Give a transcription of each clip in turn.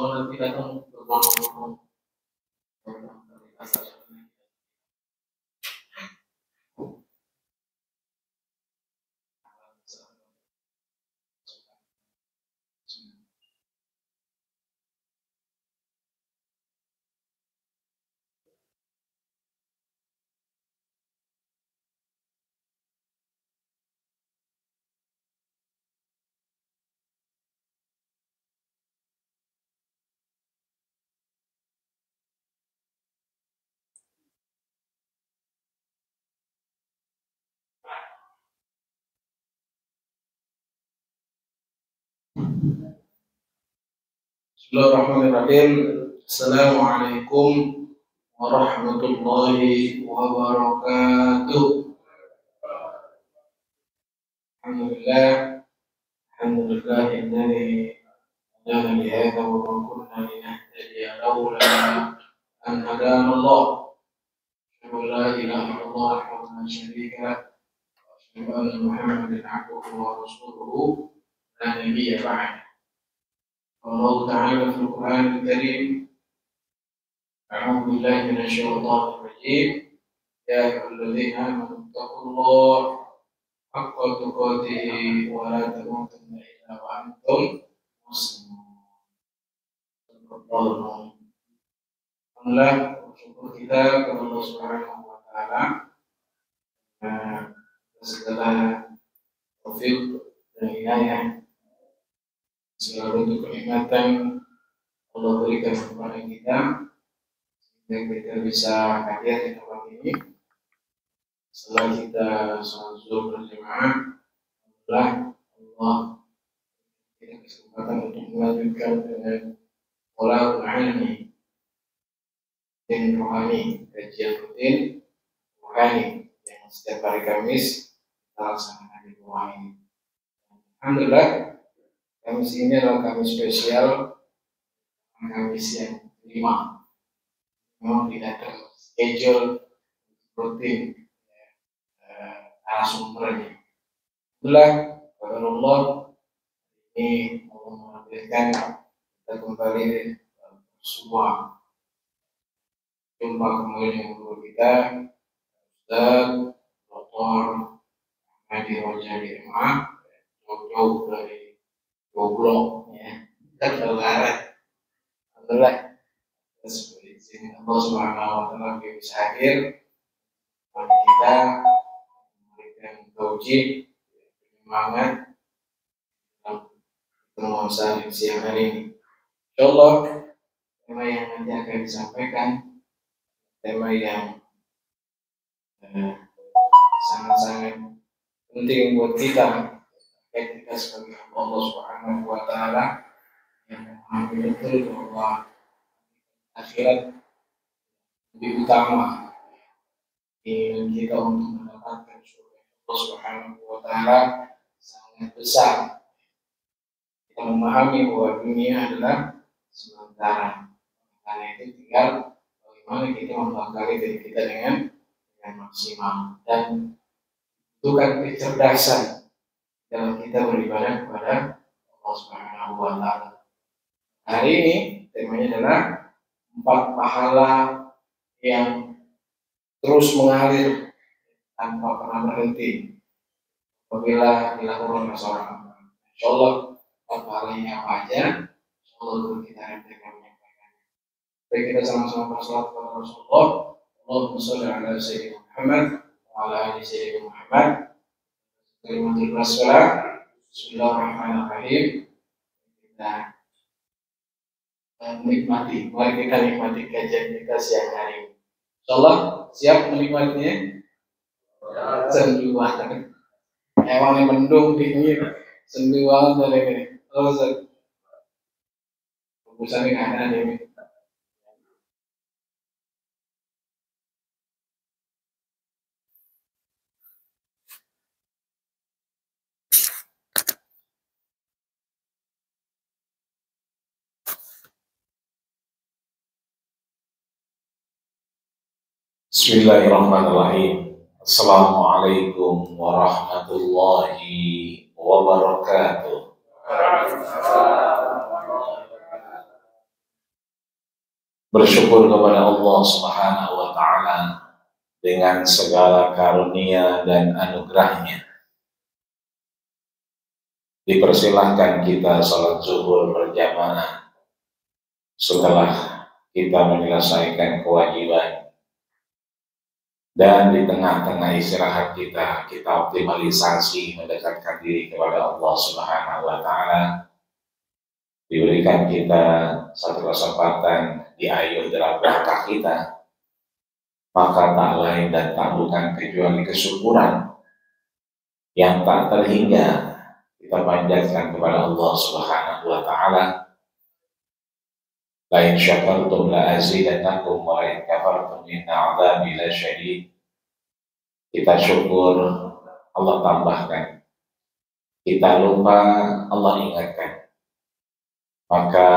kalau nanti datang berbondong-bondong Bismillahirrahmanirrahim. Assalamualaikum warahmatullahi wabarakatuh. Alhamdulillah alladzi hadana li hadza wa ma kunna linahtadiya laula an hadana Allah. La ilaha illallah wahdahu la syarika lah wa asyhadu anna Muhammadan abduhu wa rasuluhu la nabiyya ba'da. Allah Ta'ala fil Qur'anil Karim. A'udzu billahi minasy syaithanir rajim. Ya ayyuhalladzina amanu taqullaha haqqa tuqatih wa la tamutunna illa wa antum muslimun. Alhamdulillah, bersyukur kita kepada Allah Subhanahu wa Ta'ala segala taufik dan hidayah, segala bentuk kenikmatan Allah berikan kepada kita sehingga kita bisa hadir di tempat ini. Setelah kita sholat zuhur berjamaah, alhamdulillah Allah berikan kesempatan untuk melanjutkan dengan pola ilmi dan rohani, kajian rutin rohani yang setiap hari Kamis kita laksanakan di rumah ini. Alhamdulillah, Kamis ini adalah Kamis spesial, Kamis yang kelima. Memang tidak terschedule rutin narasumbernya. Alhamdulillah, kepada Allah ini Allah menghadirkan kita kembali semua jumpa kembali dengan guru kita Ustaz Dr. Hadi Rojali MA, jauh-jauh dari Goblok ya, kita terlarat. Alhamdulillah, seperti izin Allah Subhanahu wa Ta'ala bisa hadir bagi kita memberikan taujib penyemangat dalam pertemuan siang hari ini. Insyaallah tema yang nanti akan disampaikan tema yang sangat-sangat penting buat kita sebagai Allah Subhanahu wa Ta'ala yang memahami betul bahwa akhirat lebih utama ingin kita untuk mendapatkan surga Allah Subhanahu wa Ta'ala sangat besar. Kita memahami bahwa dunia adalah sementara, karena itu tinggal bagaimana kita membekali diri kita dengan maksimal dan butuhkan kecerdasan dalam kita beribadah kepada Allah Subhanahu wa Ta'ala. Hari ini temanya adalah 4 pahala yang terus mengalir tanpa pernah berhenti apabila dilakukan seorang. Insyaallah 4 pahala ini apa aja? Insyaallah guru kita akan menyampaikan. Baik, kita sama-sama bersalawat kepada Rasulullah. Allahumma shalli ala sayyidina Muhammad wa ala ali sayyidina Muhammad. Kalimatul wassalam. Bismillahirrahmanirrahim. Kita menikmati, mari kita nikmati kajian kita siang hari ini. Insyaallah siap menikmatinya. Sendu banget. Emangnya mendung dingin, sendu banget dari ini. Terus busannya nggak ada ini. Bismillahirrahmanirrahim. Assalamualaikum warahmatullahi wabarakatuh. bersyukur kepada Allah Subhanahu wa Ta'ala dengan segala karunia dan anugerahnya. Dipersilahkan kita salat zuhur berjamaah setelah kita menyelesaikan kewajiban, dan di tengah-tengah istirahat kita optimalisasi mendekatkan diri kepada Allah Subhanahu wa Ta'ala. Diberikan kita satu kesempatan di ayu dalam langkah kita, maka tak lain dan tak bukan kecuali kesyukuran yang tak terhingga kita panjatkan kepada Allah Subhanahu wa Ta'ala. La in syakartum la azidannakum wa in kafartum inna 'adzabi lasyadid. Kita syukur, Allah tambahkan. Kita lupa, Allah ingatkan. Maka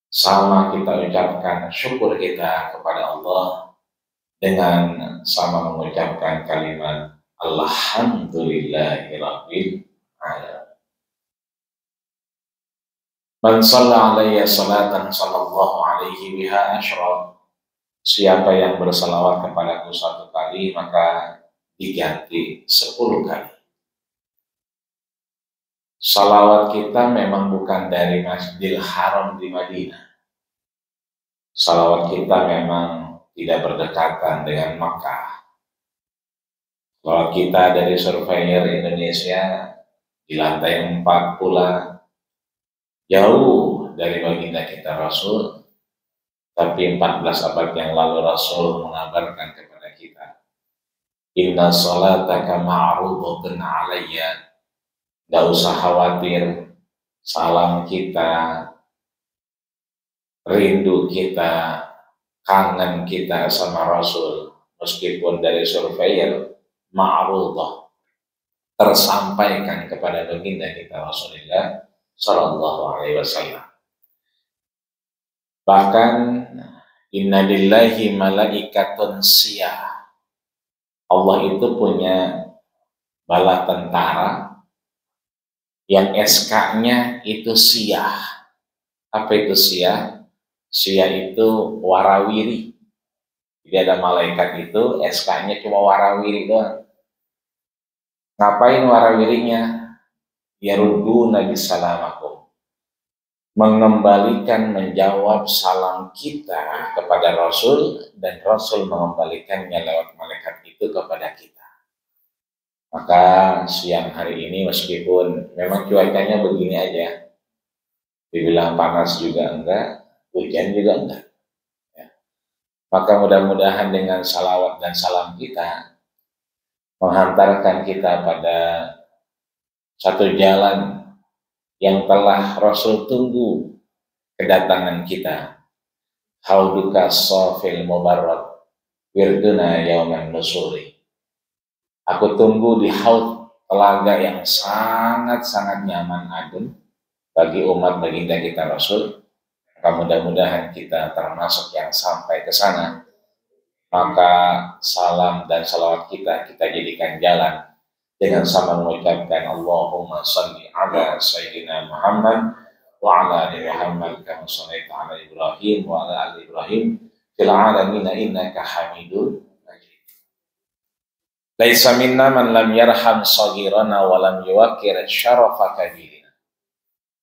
sama kita ucapkan syukur kita kepada Allah dengan sama mengucapkan kalimat Alhamdulillahirabbil alamin. Man shalla alayya salatan sallallahu alaihi biha asyra. Siapa yang bersalawat kepadaku 1 kali, maka diganti 10 kali. Salawat kita memang bukan dari Masjidil Haram di Madinah. Salawat kita memang tidak berdekatan dengan Makkah. Salawat kita dari Surveyor Indonesia di lantai 4 pula, jauh dari baginda kita Rasul, tapi 14 abad yang lalu Rasul mengabarkan kepada kita, inna salataka ma'rudatun alayya. Gak usah khawatir, salam kita, rindu kita, kangen kita sama Rasul, meskipun dari Surveyor, ma'rudah, tersampaikan kepada baginda kita Rasulullah Sallallahu Alaihi Wasallam. Bahkan inna lillahi malaikatun siyah. Allah itu punya bala tentara yang SK-nya itu siyah. Apa itu siyah? Siyah itu warawiri. Jadi ada malaikat itu SK-nya cuma warawiri doang. Ngapain warawirinya? Yaruddu nabi salamakum, mengembalikan, menjawab salam kita kepada Rasul, dan Rasul mengembalikannya lewat malaikat itu kepada kita. Maka siang hari ini meskipun memang cuacanya begini aja, dibilang panas juga enggak, hujan juga enggak, ya. Maka mudah-mudahan dengan salawat dan salam kita menghantarkan kita pada satu jalan yang telah Rasul tunggu kedatangan kita. Hauduka sofil mubarrak wirduna yauman nusuri. Aku tunggu di haud, telaga yang sangat-sangat nyaman adem bagi umat baginda kita Rasul. Maka mudah-mudahan kita termasuk yang sampai ke sana. Maka salam dan salawat kita jadikan jalan dengan sama mengucapkan Allahumma salli ala Sayyidina Muhammad wa ala ali Muhammad kama shallaita ala Ibrahim wa ala ali Ibrahim fil alamin innaka Hamidun Majid. Laisa minna man lam yarham saghirana wa lam yuwaqqir syarafa kabirina.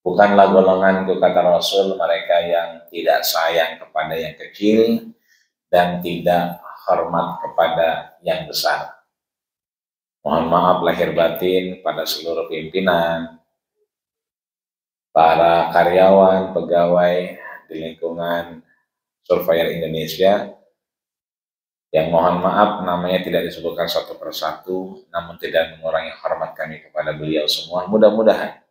Bukanlah golonganku, kata Rasul, mereka yang tidak sayang kepada yang kecil dan tidak hormat kepada yang besar. Mohon maaf lahir batin pada seluruh pimpinan, para karyawan, pegawai di lingkungan Surveyor Indonesia, yang mohon maaf namanya tidak disebutkan satu persatu, namun tidak mengurangi hormat kami kepada beliau semua. Mudah-mudahan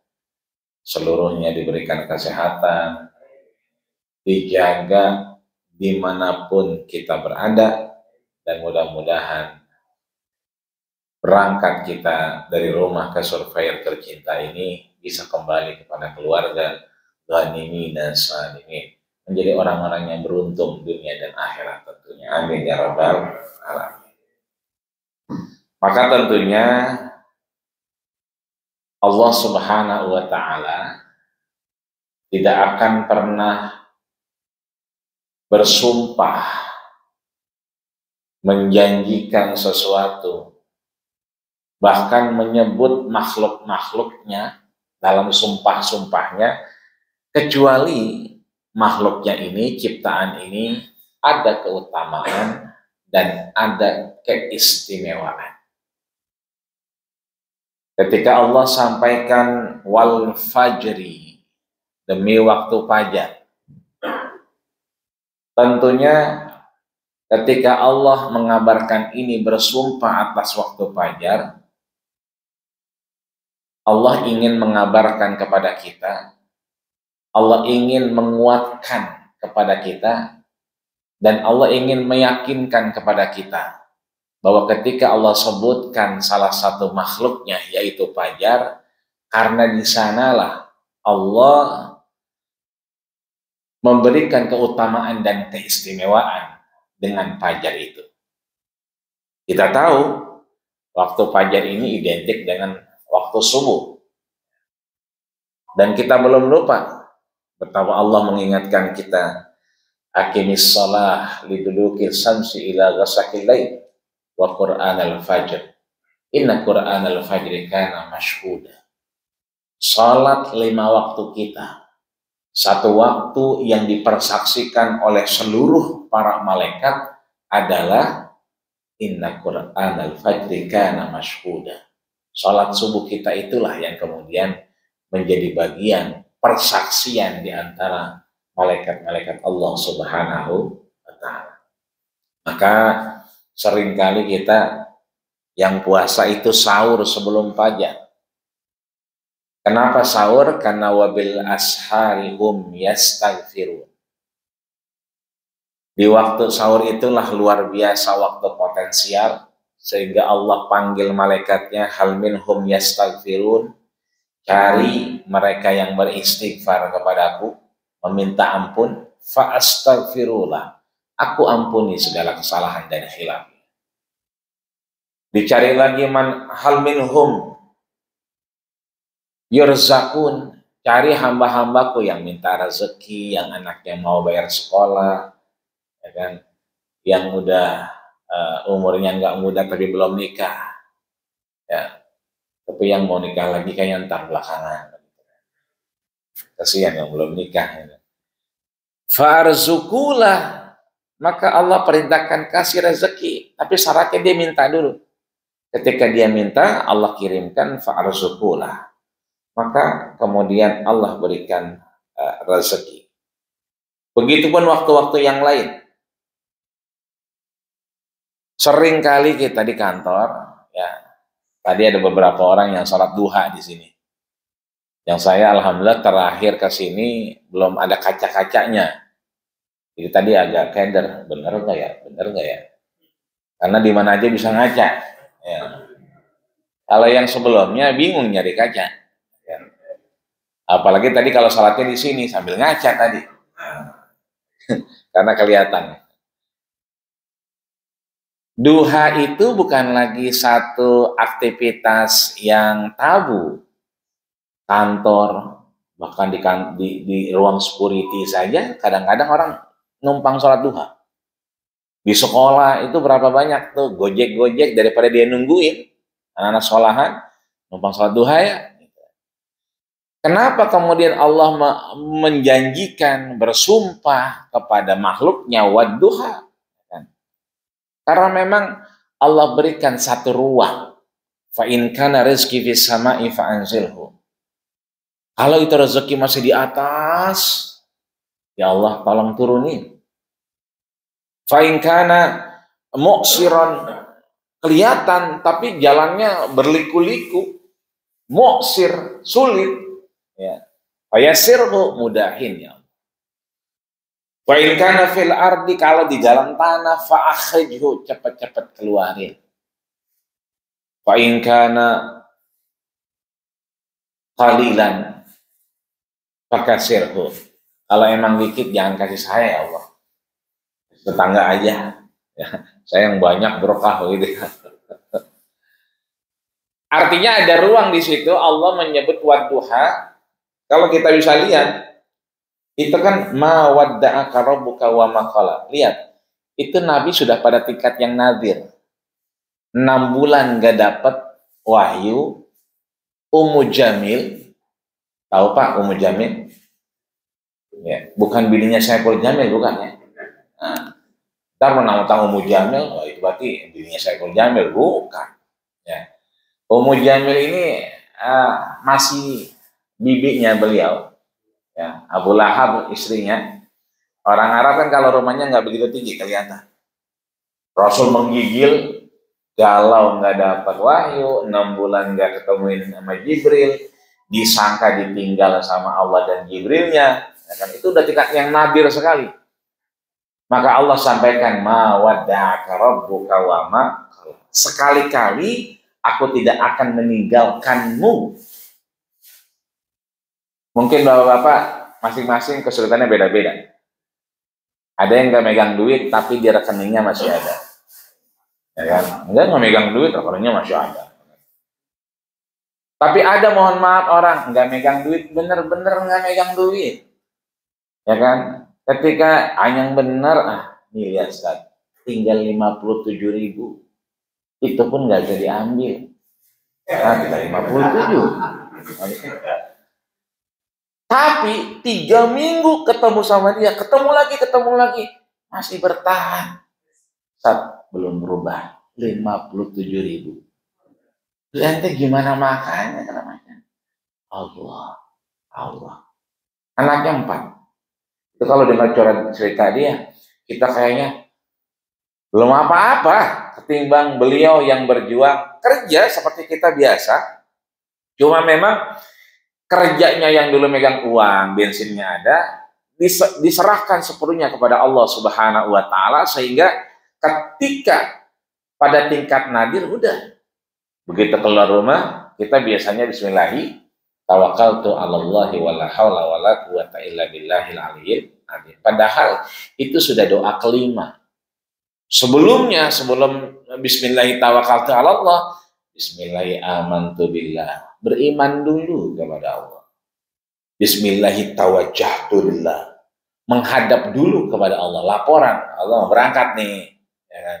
seluruhnya diberikan kesehatan, dijaga dimanapun kita berada, dan mudah-mudahan berangkat kita dari rumah ke Surveyor tercinta ini bisa kembali kepada keluarga ghanimin dan salimin, menjadi orang-orang yang beruntung dunia dan akhirat tentunya. Amin ya rabbal alamin. Maka tentunya Allah Subhanahu wa Ta'ala tidak akan pernah bersumpah, menjanjikan sesuatu, bahkan menyebut makhluk-makhluknya dalam sumpah-sumpahnya, kecuali makhluknya ini, ciptaan ini ada keutamaan dan ada keistimewaan. Ketika Allah sampaikan wal fajri, demi waktu fajar, tentunya ketika Allah mengabarkan ini bersumpah atas waktu fajar, Allah ingin mengabarkan kepada kita, Allah ingin menguatkan kepada kita, dan Allah ingin meyakinkan kepada kita bahwa ketika Allah sebutkan salah satu makhluknya yaitu fajar, karena di sanalah Allah memberikan keutamaan dan keistimewaan dengan fajar itu. Kita tahu waktu fajar ini identik dengan waktu subuh. Dan kita belum lupa betapa Allah mengingatkan kita, aqimis shalah liduluki samsi ila ghasaqil lail wa qur'anal fajr. Inna qur'anal fajri kana mashhuda. Salat 5 waktu kita, satu waktu yang dipersaksikan oleh seluruh para malaikat adalah inna qur'anal fajri kana mashhuda. Salat subuh kita itulah yang kemudian menjadi bagian persaksian di antara malaikat-malaikat Allah Subhanahu wa ta'ala. Maka seringkali kita yang puasa itu sahur sebelum fajar. Kenapa sahur? Karena wabil ashari hum yastaghfirun. Di waktu sahur itulah luar biasa waktu potensial, sehingga Allah panggil malaikatnya hal minhum yastaghfirun, cari mereka yang beristighfar kepadaku, meminta ampun, fa astaghfirullah, aku ampuni segala kesalahan dan khilaf. Dicari lagi man hal minhum yurzakun, cari hamba-hambaku yang minta rezeki, yang anaknya mau bayar sekolah, ya kan, yang udah umurnya nggak muda tapi belum nikah, ya, tapi yang mau nikah lagi kayaknya entar belakangan, kasihan yang belum nikah. Ya. Farzukulah, maka Allah perintahkan kasih rezeki, tapi syaratnya dia minta dulu. Ketika dia minta, Allah kirimkan farzukulah. Maka kemudian Allah berikan rezeki. Begitupun waktu-waktu yang lain. Sering kali kita di kantor, ya, tadi ada beberapa orang yang sholat duha di sini. Yang saya alhamdulillah terakhir ke sini belum ada kaca-kacanya. Jadi tadi agak keder, bener nggak ya? Bener nggak ya? Karena di mana aja bisa ngaca. Ya. Kalau yang sebelumnya bingung nyari kaca. Ya. Apalagi tadi kalau sholatnya di sini sambil ngaca tadi, karena kelihatan. Duha itu bukan lagi satu aktivitas yang tabu. Kantor, bahkan di ruang security saja, kadang-kadang orang numpang sholat duha. Di sekolah itu berapa banyak tuh gojek-gojek daripada dia nungguin anak-anak sekolahan, numpang sholat duha ya. Kenapa kemudian Allah menjanjikan bersumpah kepada makhluknya wadduha? Karena memang Allah berikan satu ruang. Fa in kana rizqi fis sama'i fa anzilhu. Kalau itu rezeki masih di atas, ya Allah tolong turunin. Fa in kana mu'siran, kelihatan tapi jalannya berliku-liku, mu'sir, sulit. Ya. Fayasirhu, mudahin ya. Wa in kana fil ardi, kalau di dalam tanah, fa akhrijhu, cepat-cepat keluarin. Fa in kana qalilan fakasirhu, kalau emang dikit jangan kasih saya ya Allah, tetangga aja ya, saya yang banyak berkah gitu. Artinya ada ruang di situ. Allah menyebut wadduha. Kalau kita bisa lihat, Itu kan ma wadda'aka rabbuka wa ma qala. Lihat, itu Nabi sudah pada tingkat yang nadir. 6 bulan gak dapat wahyu. Ummu Jamil, tahu Pak Ummu Jamil? Ya, bukan bininya Saiful Jamil, bukan ya. Nah, ntar menang-menang Ummu Jamil, oh, itu berarti bininya Saiful Jamil, bukan. Ya. Ummu Jamil ini masih bibinya beliau, ya, Abu Lahab istrinya. Orang Arab kan kalau rumahnya nggak begitu tinggi kelihatan. Rasul menggigil, galau nggak dapat wahyu, 6 bulan nggak ketemuin sama Jibril, disangka ditinggal sama Allah dan Jibrilnya, ya kan? Itu udah tingkat yang nadir sekali. Maka Allah sampaikan ma wadda'aka rabbuka wa ma qala. Sekali-kali aku tidak akan meninggalkanmu. Mungkin bapak-bapak masing-masing kesulitannya beda-beda. Ada yang nggak megang duit tapi di rekeningnya masih ada. Ya kan? Enggak megang duit, rekeningnya masih ada. Tapi ada, mohon maaf, orang nggak megang duit, bener-bener nggak megang duit. Ya kan? Ketika yang bener, nih lihat Ustaz, tinggal 57.000. Itu pun nggak bisa diambil. Tinggal 57. Tapi 3 minggu ketemu sama dia, ketemu lagi, masih bertahan. Ustaz, belum berubah, 57.000. Ente gimana makannya? Allah. Anaknya 4. Itu kalau dengar cerita dia, kita kayaknya belum apa-apa ketimbang beliau yang berjuang kerja seperti kita biasa. Cuma memang kerjanya yang dulu megang uang, bensinnya ada, diserahkan sepenuhnya kepada Allah Subhanahu wa taala, sehingga ketika pada tingkat nadir udah begitu keluar rumah, kita biasanya bismillahi tawakkaltu 'alallahi wala haula wala quwata illa billahil aliyyil azim. Padahal itu sudah doa kelima. Sebelum bismillahi tawakkaltu 'alallah, bismillahi amantu billah. Beriman dulu kepada Allah. Bismillahi tawajjahtu lillah. Menghadap dulu kepada Allah, laporan, Allah berangkat nih, ya kan.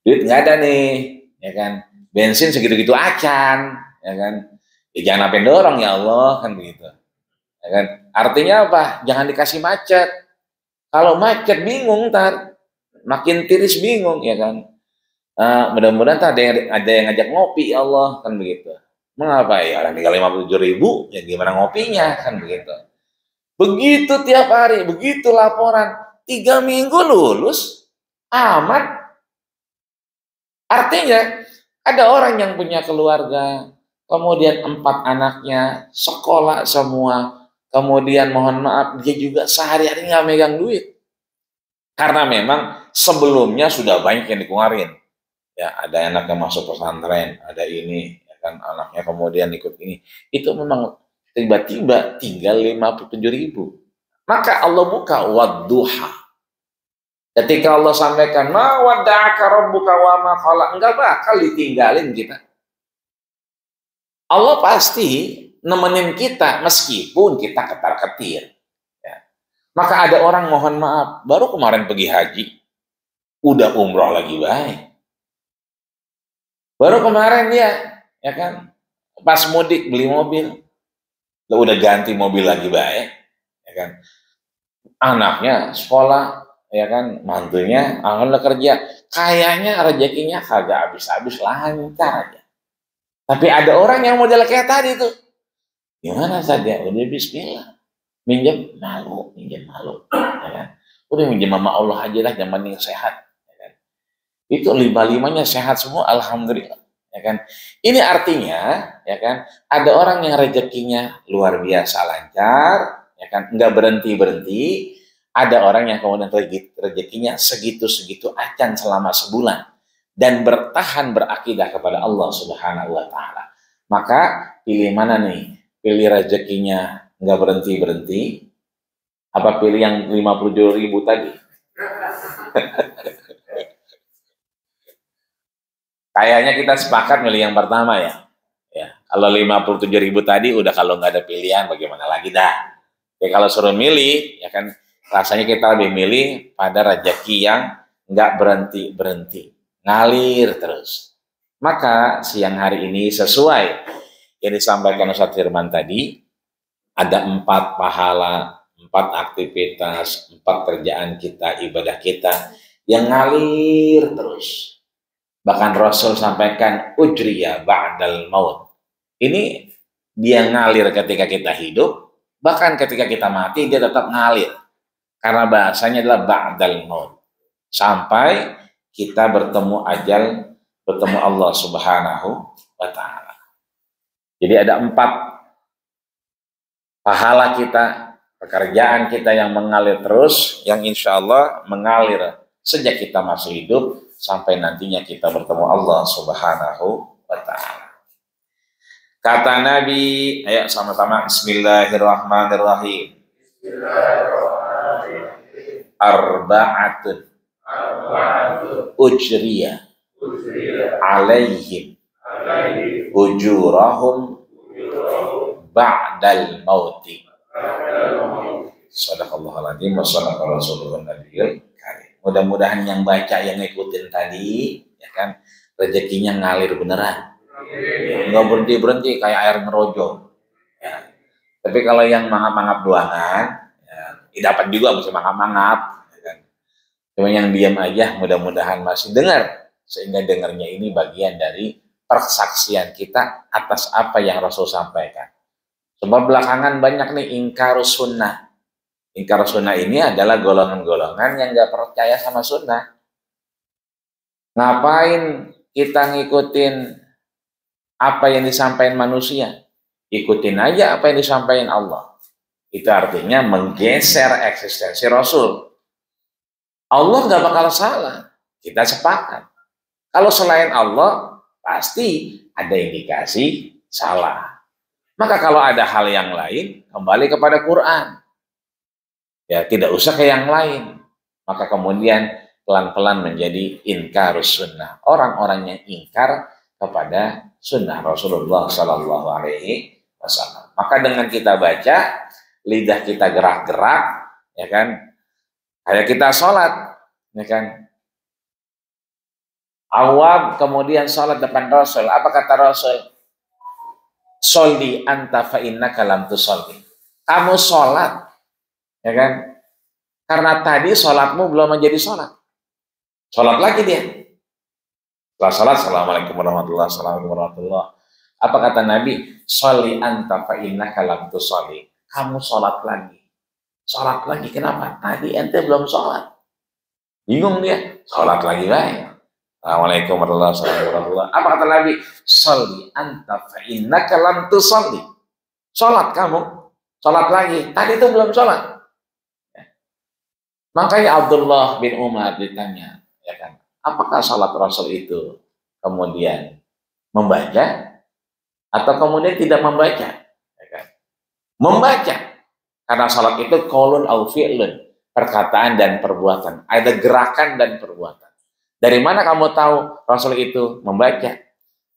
Duit nggak ada nih, ya kan. Bensin segitu-gitu acan, ya kan. Ya, jangan sampai dorong ya Allah, kan begitu. Ya kan? Artinya apa? Jangan dikasih macet. Kalau macet bingung ntar, makin tiris bingung, ya kan. Mudah-mudahan ada yang ngajak ngopi ya Allah, kan begitu. Mengapa ya orang tinggal 57.000, ya gimana ngopinya, kan begitu. Begitu tiap hari, begitu laporan, 3 minggu lulus, aman. Artinya ada orang yang punya keluarga, kemudian 4 anaknya sekolah semua, kemudian mohon maaf dia juga sehari-hari nggak megang duit, karena memang sebelumnya sudah banyak yang dikeluarin. Ya, ada anak yang masuk pesantren, ada ini, ya kan, anaknya kemudian ikut ini. Itu memang tiba-tiba tinggal 57.000. Maka Allah buka wadduha. Ketika Allah sampaikan ma wadda'aka rabbuka wa ma qala, enggak bakal ditinggalin kita. Allah pasti nemenin kita meskipun kita ketar-ketir. Ya. Maka ada orang, mohon maaf, baru kemarin pergi haji, udah umroh lagi baik. Baru kemarin dia, ya kan, pas mudik beli mobil, udah ganti mobil lagi baik, ya kan. Anaknya sekolah, ya kan, mantunya alhamdulillah kerja, kayaknya rezekinya kagak habis-habis, lancar aja. Tapi ada orang yang model kayak tadi tuh, gimana saja, udah bismillah, minjem malu, ya kan. Udah minjem sama Allah aja lah, yang penting sehat. Itu 5-5-nya sehat semua, alhamdulillah, ya kan. Ini artinya, ya kan, ada orang yang rezekinya luar biasa lancar, ya kan, nggak berhenti. Ada orang yang kemudian rezekinya segitu-segitu acan selama sebulan dan bertahan berakidah kepada Allah Subhanahu wa taala. Maka pilih mana nih? Pilih rezekinya nggak berhenti, apa pilih yang 57.000 tadi? Kayaknya kita sepakat milih yang pertama ya. Ya, kalau 57.000 tadi udah, kalau nggak ada pilihan bagaimana lagi dah. Tapi kalau suruh milih, ya kan rasanya kita lebih milih pada rezeki yang nggak berhenti-berhenti, ngalir terus. Maka siang hari ini sesuai yang disampaikan Ustaz Firman tadi, ada 4 pahala, 4 aktivitas, 4 kerjaan kita, ibadah kita yang ngalir terus. Bahkan Rasul sampaikan ujriya ba'dal maut. Ini dia ngalir ketika kita hidup, bahkan ketika kita mati dia tetap ngalir. Karena bahasanya adalah ba'dal maut. Sampai kita bertemu ajal, bertemu Allah Subhanahu wa ta'ala. Jadi ada 4 pahala kita, pekerjaan kita yang mengalir terus, yang insya Allah mengalir sejak kita masih hidup sampai nantinya kita bertemu Allah Subhanahu wa ta'ala. Kata Nabi, ayo sama-sama Bismillahirrahmanirrahim. Arba'atun ujriya alaihim ujurahum ba'dal mauti. Shadaqallahul adzim wa shadaqa rasulun nabiyil karim. Mudah-mudahan yang baca, yang ngikutin tadi, ya kan, rezekinya ngalir beneran. Ya, nggak berhenti kayak air ngerojo. Ya. Tapi kalau yang mangap-mangap doangan, ya dapat juga mesti mangap-mangap. Ya kan. Cuma yang diam aja, mudah-mudahan masih dengar, sehingga dengarnya ini bagian dari persaksian kita atas apa yang Rasul sampaikan. Sebab belakangan banyak nih ingkar sunnah. Ingkar sunnah ini adalah golongan-golongan yang nggak percaya sama sunnah. Ngapain kita ngikutin apa yang disampaikan manusia? Ikutin aja apa yang disampaikan Allah. Itu artinya menggeser eksistensi Rasul. Allah nggak bakal salah. Kita sepakat. Kalau selain Allah, pasti ada indikasi salah. Maka kalau ada hal yang lain, kembali kepada Quran. Ya, tidak usah ke yang lain. Maka kemudian pelan-pelan menjadi inkarus sunnah. Orang-orang yang ingkar kepada sunnah Rasulullah Sallallahu Alaihi Wasallam. Maka dengan kita baca, lidah kita gerak-gerak, ya kan? Kayak kita sholat, ya kan? Awab kemudian sholat depan Rasul. Apa kata Rasul? Sholli anta fa innaka lam tusolli. Kamu sholat, ya kan? Karena tadi sholatmu belum menjadi sholat. Sholat lagi dia. Setelah sholat, assalamualaikum warahmatullahi wabarakatuh. Apa kata Nabi? Sholli anta fa innaka lam tusolli. Kamu sholat lagi. Sholat lagi, kenapa? Tadi ente belum sholat. Bingung dia. Sholat lagi baik. Assalamualaikum warahmatullahi wabarakatuh. Apa kata Nabi? Sholli anta fa innaka lam tusolli. Sholat kamu. Sholat lagi. Tadi itu belum sholat. Makanya Abdullah bin Umar ditanya, ya kan, apakah sholat Rasul itu kemudian membaca atau kemudian tidak membaca? Ya kan? Membaca, karena sholat itu qaulun au fi'lun, perkataan dan perbuatan, ada gerakan dan perbuatan. Dari mana kamu tahu Rasul itu membaca?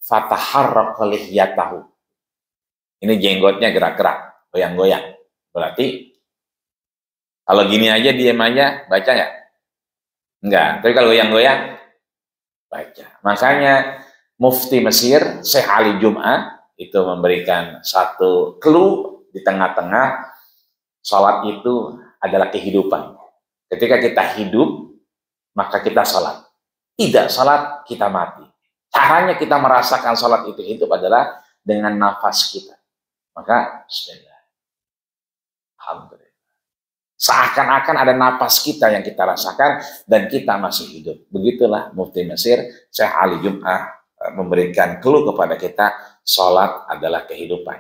Fataharraqa lihyatahu. Ini jenggotnya gerak-gerak, goyang-goyang. Berarti kalau gini aja, diam aja, baca nggak? Enggak. Tapi kalau goyang-goyang, baca. Makanya Mufti Mesir, Syekh Ali Jum'ah, itu memberikan satu clue di tengah-tengah, sholat itu adalah kehidupan. Ketika kita hidup, maka kita sholat. Tidak sholat, kita mati. Caranya kita merasakan sholat itu hidup adalah dengan nafas kita. Maka, bismillah. Alhamdulillah. Seakan-akan ada napas kita yang kita rasakan dan kita masih hidup. Begitulah Mufti Mesir, Syekh Ali Jum'ah memberikan clue kepada kita, sholat adalah kehidupan.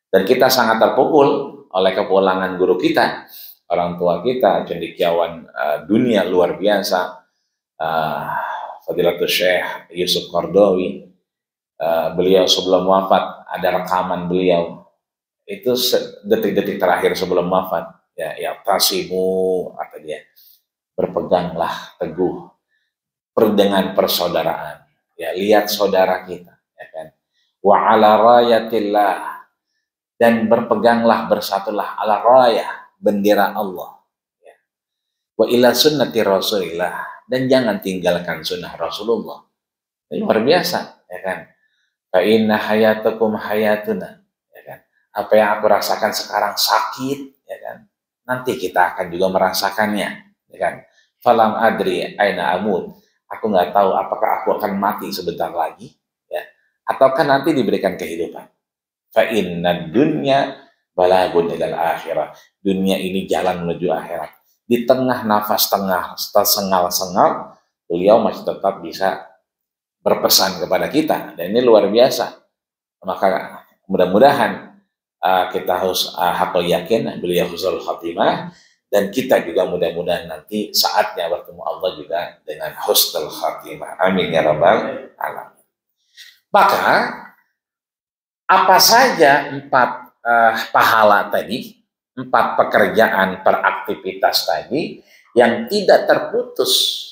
Dan kita sangat terpukul oleh kepulangan guru kita, orang tua kita, cendekiawan dunia luar biasa, Fadilatul Syekh Yusuf Qardawi. Beliau sebelum wafat, ada rekaman beliau, itu detik-detik terakhir sebelum wafat. Ya tasimu, apa dia, berpeganglah teguh dengan persaudaraan. Ya, lihat saudara kita, ya kan. Wa ala rayatillah, dan berpeganglah, bersatulah ala rayah, bendera Allah. Ya. Wa ila sunnati Rasulillah, dan jangan tinggalkan sunnah Rasulullah. Ini luar biasa, ya kan? Fa inna hayatakum hayatuna, ya kan? Apa yang aku rasakan sekarang sakit, ya kan? Nanti kita akan juga merasakannya, ya kan? Falam adri aina amut. Aku nggak tahu apakah aku akan mati sebentar lagi, ya, ataukah nanti diberikan kehidupan. Fa inna dunya balagun ilal akhirah. Dunia ini jalan menuju akhirat. Di tengah nafas tengah tersengal-sengal, beliau masih tetap bisa berpesan kepada kita, dan ini luar biasa. Maka mudah-mudahan kita harus hakul yakin beliau husnul khatimah, dan kita juga mudah-mudahan nanti saatnya bertemu Allah juga dengan husnul khatimah. Amin ya rabbal alamin. Maka apa saja 4 pahala tadi, 4 pekerjaan per aktivitas tadi yang tidak terputus,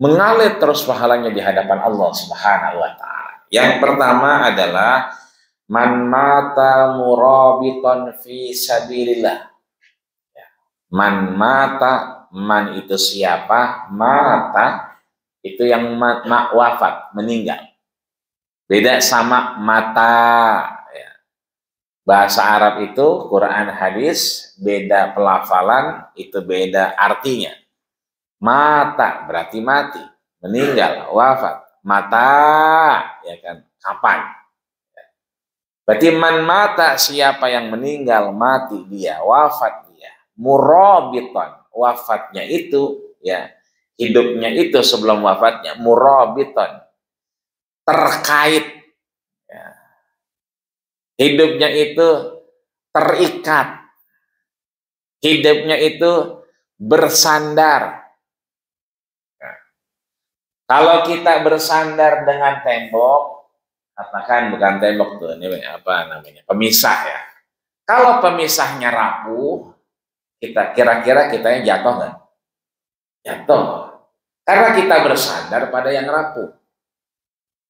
mengalir terus pahalanya di hadapan Allah Subhanahu wa taala. Yang pertama adalah man mata murabitan fi sabilillah. Man mata, man itu siapa, mata itu yang wafat, meninggal. Beda sama mata. Ya. Bahasa Arab itu, Quran hadis, beda pelafalan, itu beda artinya. Mata berarti mati, meninggal, wafat. Mata, ya kan, kapan? Berarti man mata, siapa yang meninggal, mati dia, wafat dia. Murabitan, wafatnya itu, ya, hidupnya itu sebelum wafatnya, murabitan, terkait, ya. Hidupnya itu terikat, hidupnya itu bersandar. Nah, kalau kita bersandar dengan tembok, katakan bukan tembok tuh, ini apa namanya, pemisah ya. Kalau pemisahnya rapuh, kita kira-kira kitanya jatuh nggak? Jatuh, karena kita bersandar pada yang rapuh.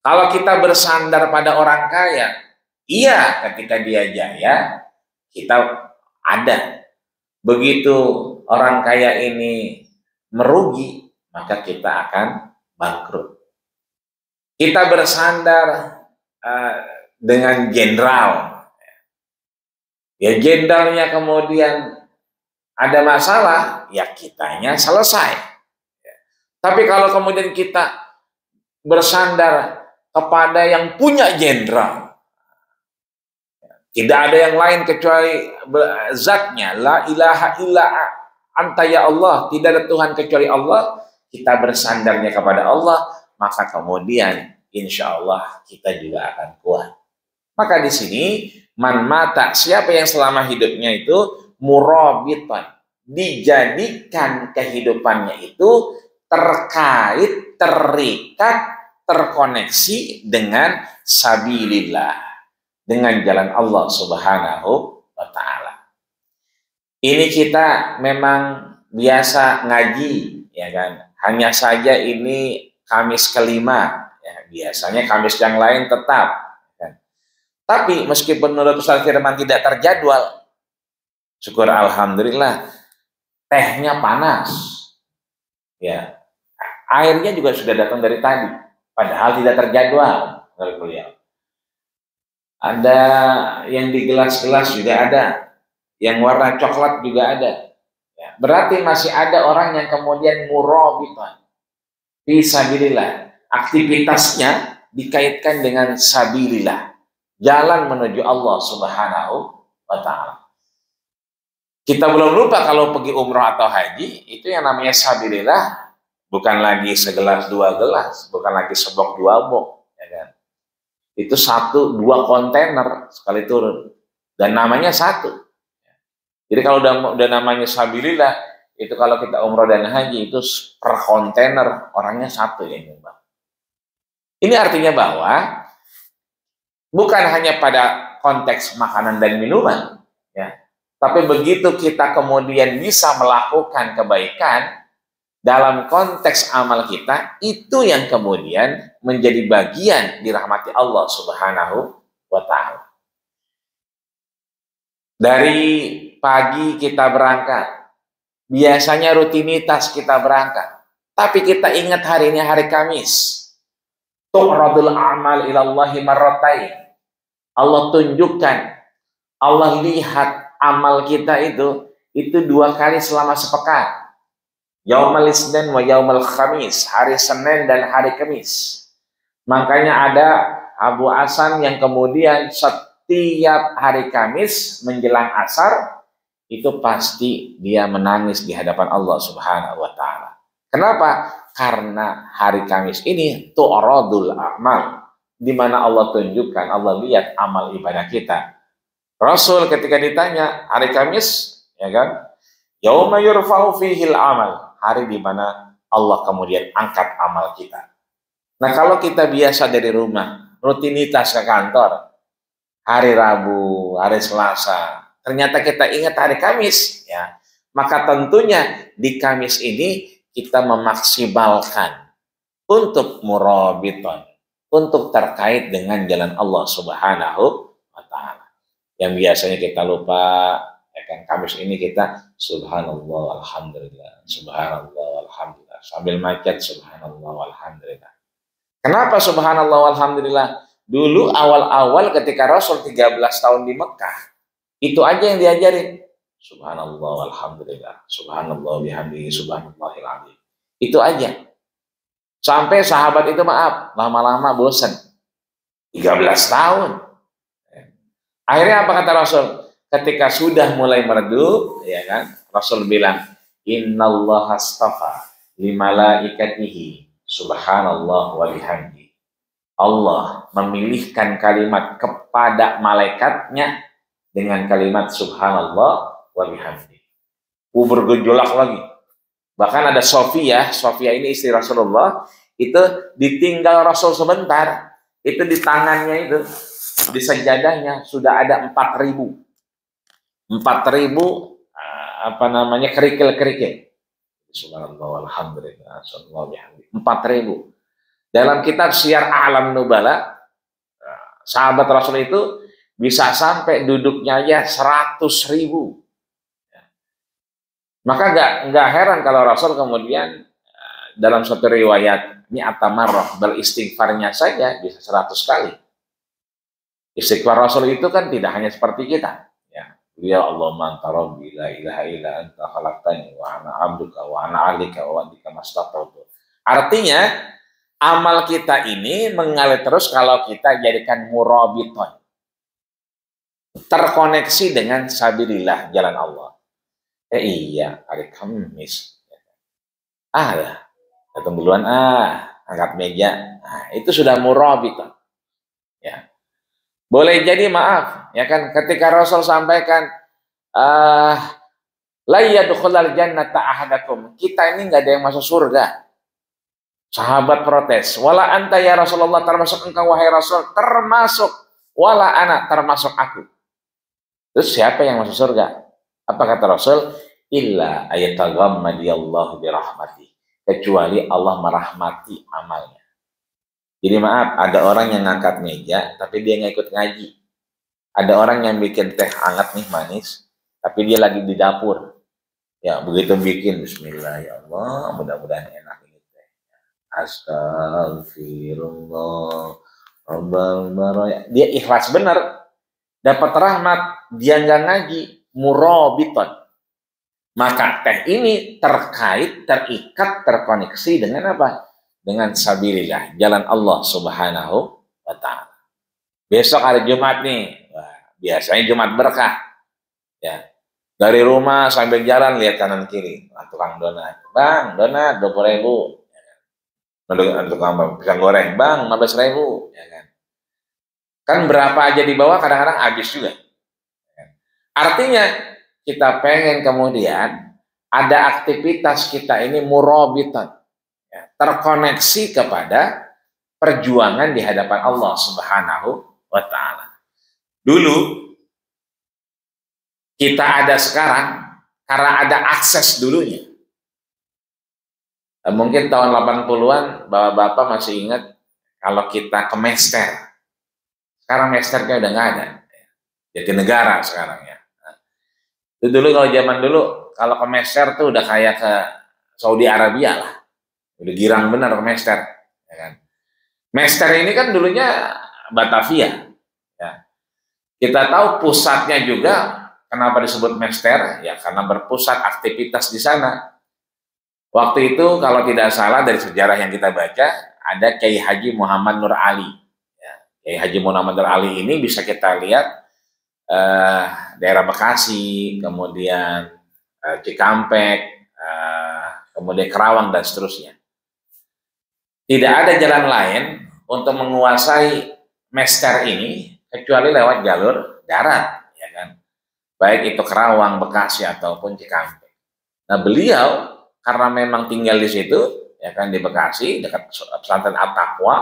Kalau kita bersandar pada orang kaya, iya, ketika dia jaya, kita ada. Begitu orang kaya ini merugi, maka kita akan bangkrut. Kita bersandar dengan jenderal. Ya, jenderalnya kemudian ada masalah, ya kitanya selesai. Tapi kalau kemudian kita bersandar kepada yang punya jenderal, tidak ada yang lain kecuali zatnya, la ilaha illa anta ya Allah, tidak ada Tuhan kecuali Allah, kita bersandarnya kepada Allah, maka kemudian insya Allah kita juga akan kuat. Maka di sini man mata, siapa yang selama hidupnya itu murabitan, dijadikan kehidupannya itu terkait, terikat, terkoneksi dengan sabilillah, dengan jalan Allah Subhanahu wa taala. Ini kita memang biasa ngaji, ya kan? Hanya saja ini Kamis kelima, ya, biasanya Kamis yang lain tetap. Ya kan? Tapi meskipun menurut Ustaz Firman tidak terjadwal, syukur alhamdulillah, tehnya panas, ya, airnya juga sudah datang dari tadi, padahal tidak terjadwal menurut beliau. Ada yang di gelas-gelas juga ada, yang warna coklat juga ada. Ya, berarti masih ada orang yang kemudian murabitan fi sabilillah, aktivitasnya dikaitkan dengan sabilillah, jalan menuju Allah Subhanahu wa taala. Kita belum lupa kalau pergi umrah atau haji, itu yang namanya sabilillah bukan lagi segelas dua gelas, bukan lagi sebok dua bok, ya kan? Itu 1-2 kontainer sekali turun, dan namanya satu. Jadi kalau udah namanya sabilillah, itu kalau kita umroh dan haji itu per kontainer orangnya satu ya, Bang. Ini artinya bahwa bukan hanya pada konteks makanan dan minuman, ya, tapi begitu kita kemudian bisa melakukan kebaikan dalam konteks amal kita, itu yang kemudian menjadi bagian dirahmati Allah Subhanahu wa taala. Dari pagi kita berangkat. Biasanya rutinitas kita berangkat. Tapi kita ingat hari ini hari Kamis. Tu'radul a'mal ilallahi marratain. Allah tunjukkan, Allah lihat amal kita itu 2 kali selama sepekan. Yaumal Isnin wa yaumal Khamis, hari Senin dan hari Kamis. Makanya ada Abu Hasan yang kemudian setiap hari Kamis menjelang asar itu pasti dia menangis di hadapan Allah Subhanahu wa taala. Kenapa? Karena hari Kamis ini tu'radul a'mal, di mana Allah tunjukkan, Allah lihat amal ibadah kita. Rasul ketika ditanya hari Kamis, ya kan? Yauma yurfa'u fihil amal, hari di mana Allah kemudian angkat amal kita. Nah, kalau kita biasa dari rumah, rutinitas ke kantor, hari Rabu, hari Selasa, ternyata kita ingat hari Kamis, ya, maka tentunya di Kamis ini kita memaksimalkan untuk murabiton, untuk terkait dengan jalan Allah Subhanahu wa taala. Yang biasanya kita lupa, ya kan, Kamis ini kita subhanallah alhamdulillah, subhanallah alhamdulillah, sambil macet subhanallah alhamdulillah. Kenapa subhanallah alhamdulillah? Dulu awal-awal ketika Rasul 13 tahun di Mekah, itu aja yang diajarin. Subhanallah alhamdulillah, subhanallah bihamdihi, subhanallahil azim. Itu aja. Sampai sahabat itu lama-lama bosan. 13 tahun. Akhirnya apa kata Rasul? Ketika sudah mulai meredup, ya kan? Rasul bilang, "Innallaha astafa li malaikatihi subhanallah wa bihamdi." Allah memilihkan kalimat kepada malaikatnya dengan kalimat subhanallah wa bihamdi. Bergejolak lagi. Bahkan ada Sofia ini istri Rasulullah, itu ditinggal Rasul sebentar, itu di tangannya itu, di sajadahnya sudah ada 4.000 kerikil-kerikil. Subhanallah alhamdulillah, subhanallah bihamdi. 4.000. Dalam kitab Syiar A'lam Nubala, sahabat Rasul itu bisa sampai duduknya aja 100.000. Maka nggak heran kalau Rasul kemudian dalam suatu riwayat ini atamarroh, beristighfarnya saja bisa 100 kali. Istighfar Rasul itu kan tidak hanya seperti kita. Ya Allahumma anta rabbi la ilaha illa anta khalaqtani wa ana abduka wa ana ahlika wa bika mastata'tu. Artinya amal kita ini mengalir terus kalau kita jadikan murabiton, terkoneksi dengan sabilillah, jalan Allah. Iya, hari Kamis. Datang duluan, angkat meja. Itu sudah murabiton. Ya. Boleh jadi maaf, ya kan, ketika Rasul sampaikan la yadkhulul jannata ahadakum, kita ini nggak ada yang masuk surga. Sahabat protes, wala anta ya Rasulullah, termasuk engkau wahai Rasul, termasuk, wala ana, termasuk aku. Terus siapa yang masuk surga? Apa kata Rasul? Illa ayataghammadiyallahu birahmati, kecuali Allah merahmati amalnya. Jadi maaf, ada orang yang ngangkat meja tapi dia nggak ikut ngaji. Ada orang yang bikin teh hangat nih manis, tapi dia lagi di dapur. Ya, begitu bikin bismillah ya Allah, mudah-mudahan enak ini teh. Astagfirullah. Dia ikhlas benar, dapat rahmat, dia nggak ngaji, murabiton. Maka teh ini terikat, terkoneksi dengan apa? Dengan sabilillah, jalan Allah Subhanahu wa ta'ala. Besok hari Jumat nih, biasanya Jumat berkah. Ya. Dari rumah sambil jalan lihat kanan kiri, tukang donat. Bang, donat 20.000. Tukang pisang goreng, bang 15.000. Ya kan? Kan berapa aja dibawa kadang-kadang habis juga. Artinya kita pengen kemudian ada aktivitas kita ini murabitan, ya, terkoneksi kepada perjuangan di hadapan Allah Subhanahu wa ta'ala. Dulu kita ada sekarang karena ada akses dulunya. Mungkin tahun 80-an bapak-bapak masih ingat kalau kita ke Mester. Sekarang Mesternya udah nggak ada. Jatinegara sekarang ya. Itu dulu kalau zaman dulu, kalau ke Mester tuh udah kayak ke Saudi Arabia lah. Udah girang benar ke Mester. Ya kan? Mester ini kan dulunya Batavia. Ya. Kita tahu pusatnya juga, kenapa disebut Mester? Ya karena berpusat aktivitas di sana. Waktu itu kalau tidak salah dari sejarah yang kita baca, ada Kiai Haji Muhammad Nur Ali. Ya, Kiai Haji Muhammad Nur Ali ini bisa kita lihat daerah Bekasi, kemudian Cikampek, kemudian Kerawang dan seterusnya. Tidak ada jalan lain untuk menguasai Mester ini kecuali lewat jalur darat, ya kan? Baik itu Kerawang, Bekasi ataupun Cikampek. Nah, beliau karena memang tinggal di situ, ya kan, di Bekasi dekat pesantren At-Taqwa.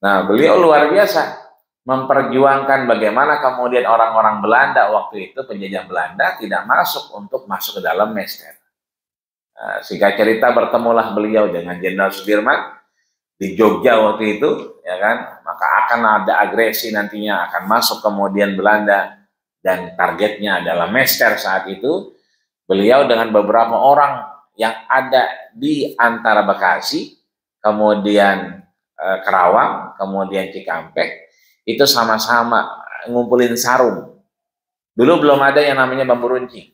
Nah, beliau luar biasa memperjuangkan bagaimana kemudian orang-orang Belanda waktu itu, penjajah Belanda, tidak masuk ke dalam Mester. Nah, singkat cerita bertemulah beliau dengan Jenderal Sudirman di Jogja waktu itu, ya kan, maka akan ada agresi nantinya, akan masuk kemudian Belanda dan targetnya adalah Mester saat itu. Beliau dengan beberapa orang yang ada di antara Bekasi, kemudian Kerawang, kemudian Cikampek, itu sama-sama ngumpulin sarung. Dulu belum ada yang namanya bambu runcing.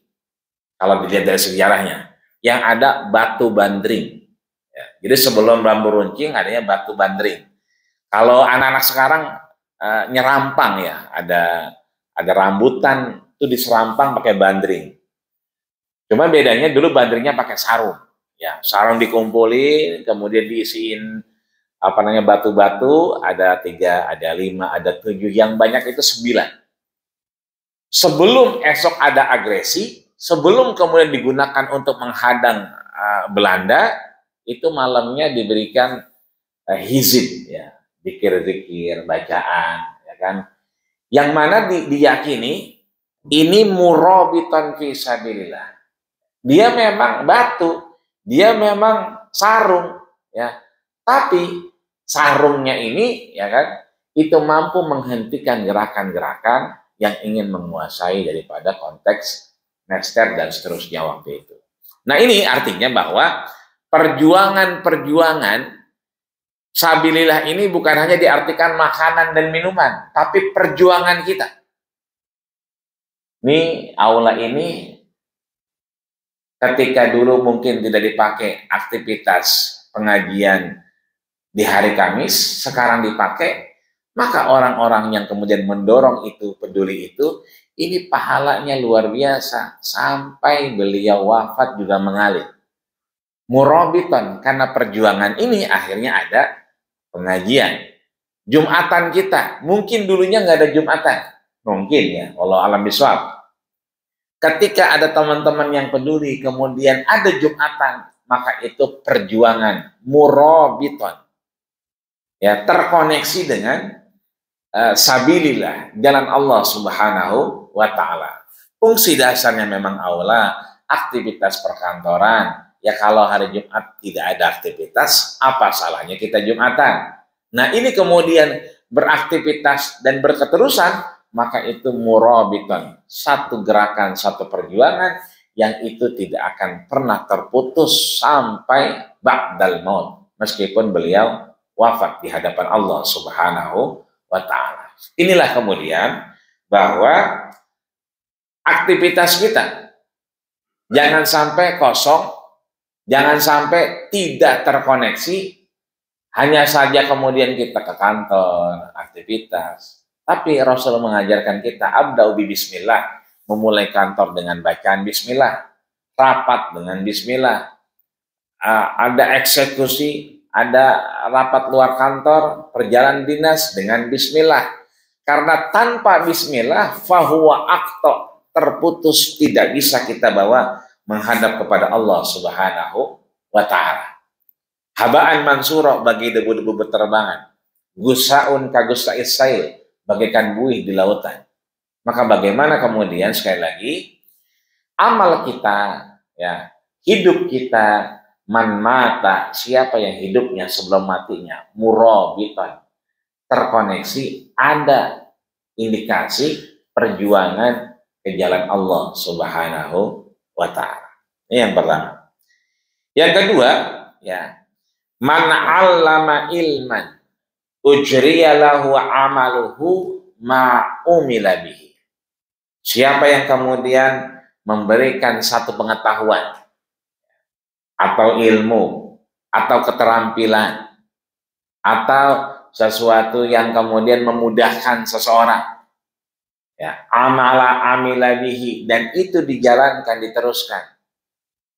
Kalau dilihat dari sejarahnya, yang ada batu bandring. Ya, jadi sebelum bambu runcing adanya batu bandring. Kalau anak-anak sekarang nyerampang ya, ada rambutan itu diserampang pakai bandring. Cuma bedanya dulu bandringnya pakai sarung. Ya, sarung dikumpulin, kemudian diisiin batu-batu, ada 3, ada 5, ada 7, yang banyak itu 9. Sebelum esok ada agresi, sebelum kemudian digunakan untuk menghadang Belanda, itu malamnya diberikan hizib, ya, zikir-zikir, bacaan, ya kan, yang mana diyakini ini murabitan fi sabilillah. Dia memang batu, dia memang sarung, ya, tapi sarungnya ini, ya kan, itu mampu menghentikan gerakan-gerakan yang ingin menguasai daripada konteks Mester dan seterusnya waktu itu. Nah, ini artinya bahwa perjuangan sabilillah ini bukan hanya diartikan makanan dan minuman, tapi perjuangan kita. Ini aula ini ketika dulu mungkin tidak dipakai aktivitas pengajian di hari Kamis, sekarang dipakai, maka orang-orang yang kemudian mendorong itu, peduli itu, ini pahalanya luar biasa. Sampai beliau wafat juga mengalir. Murabitan, karena perjuangan ini akhirnya ada pengajian. Jumatan kita, mungkin dulunya nggak ada Jumatan. Mungkin ya, Allah alam biswab. Ketika ada teman-teman yang peduli, kemudian ada Jumatan, maka itu perjuangan murabitan. Ya, terkoneksi dengan sabilillah, jalan Allah Subhanahu wa taala. Fungsi dasarnya memang aula, aktivitas perkantoran. Ya kalau hari Jumat tidak ada aktivitas, apa salahnya kita Jumatan? Nah, ini kemudian beraktivitas dan berketerusan, maka itu murabitan, satu gerakan, satu perjuangan yang itu tidak akan pernah terputus sampai ba'dal maut, meskipun beliau wafat di hadapan Allah Subhanahu wa taala. Inilah kemudian bahwa aktivitas kita jangan sampai kosong, jangan sampai tidak terkoneksi, hanya saja kemudian kita ke kantor, aktivitas. Tapi Rasul mengajarkan kita abda'u bi bismillah, memulai kantor dengan bacaan bismillah, rapat dengan bismillah, ada eksekusi, ada rapat luar kantor, perjalanan dinas dengan bismillah. Karena tanpa bismillah, fahuwa akto, terputus, tidak bisa kita bawa menghadap kepada Allah Subhanahu wa ta'ala. Habaan mansura, bagi debu-debu berterbangan. Gusaun kagusais sail, bagaikan buih di lautan. Maka bagaimana kemudian, sekali lagi, amal kita, ya, hidup kita, man mata, siapa yang hidupnya sebelum matinya murabitan, terkoneksi, ada indikasi perjuangan ke jalan Allah Subhanahu wa taala. Ini yang pertama. Yang kedua, ya, man 'allama ilman ujriya lahu 'amaluhu ma umila bihi. Siapa yang kemudian memberikan satu pengetahuan atau ilmu atau keterampilan atau sesuatu yang kemudian memudahkan seseorang, ya, amila bihi, dan itu dijalankan, diteruskan,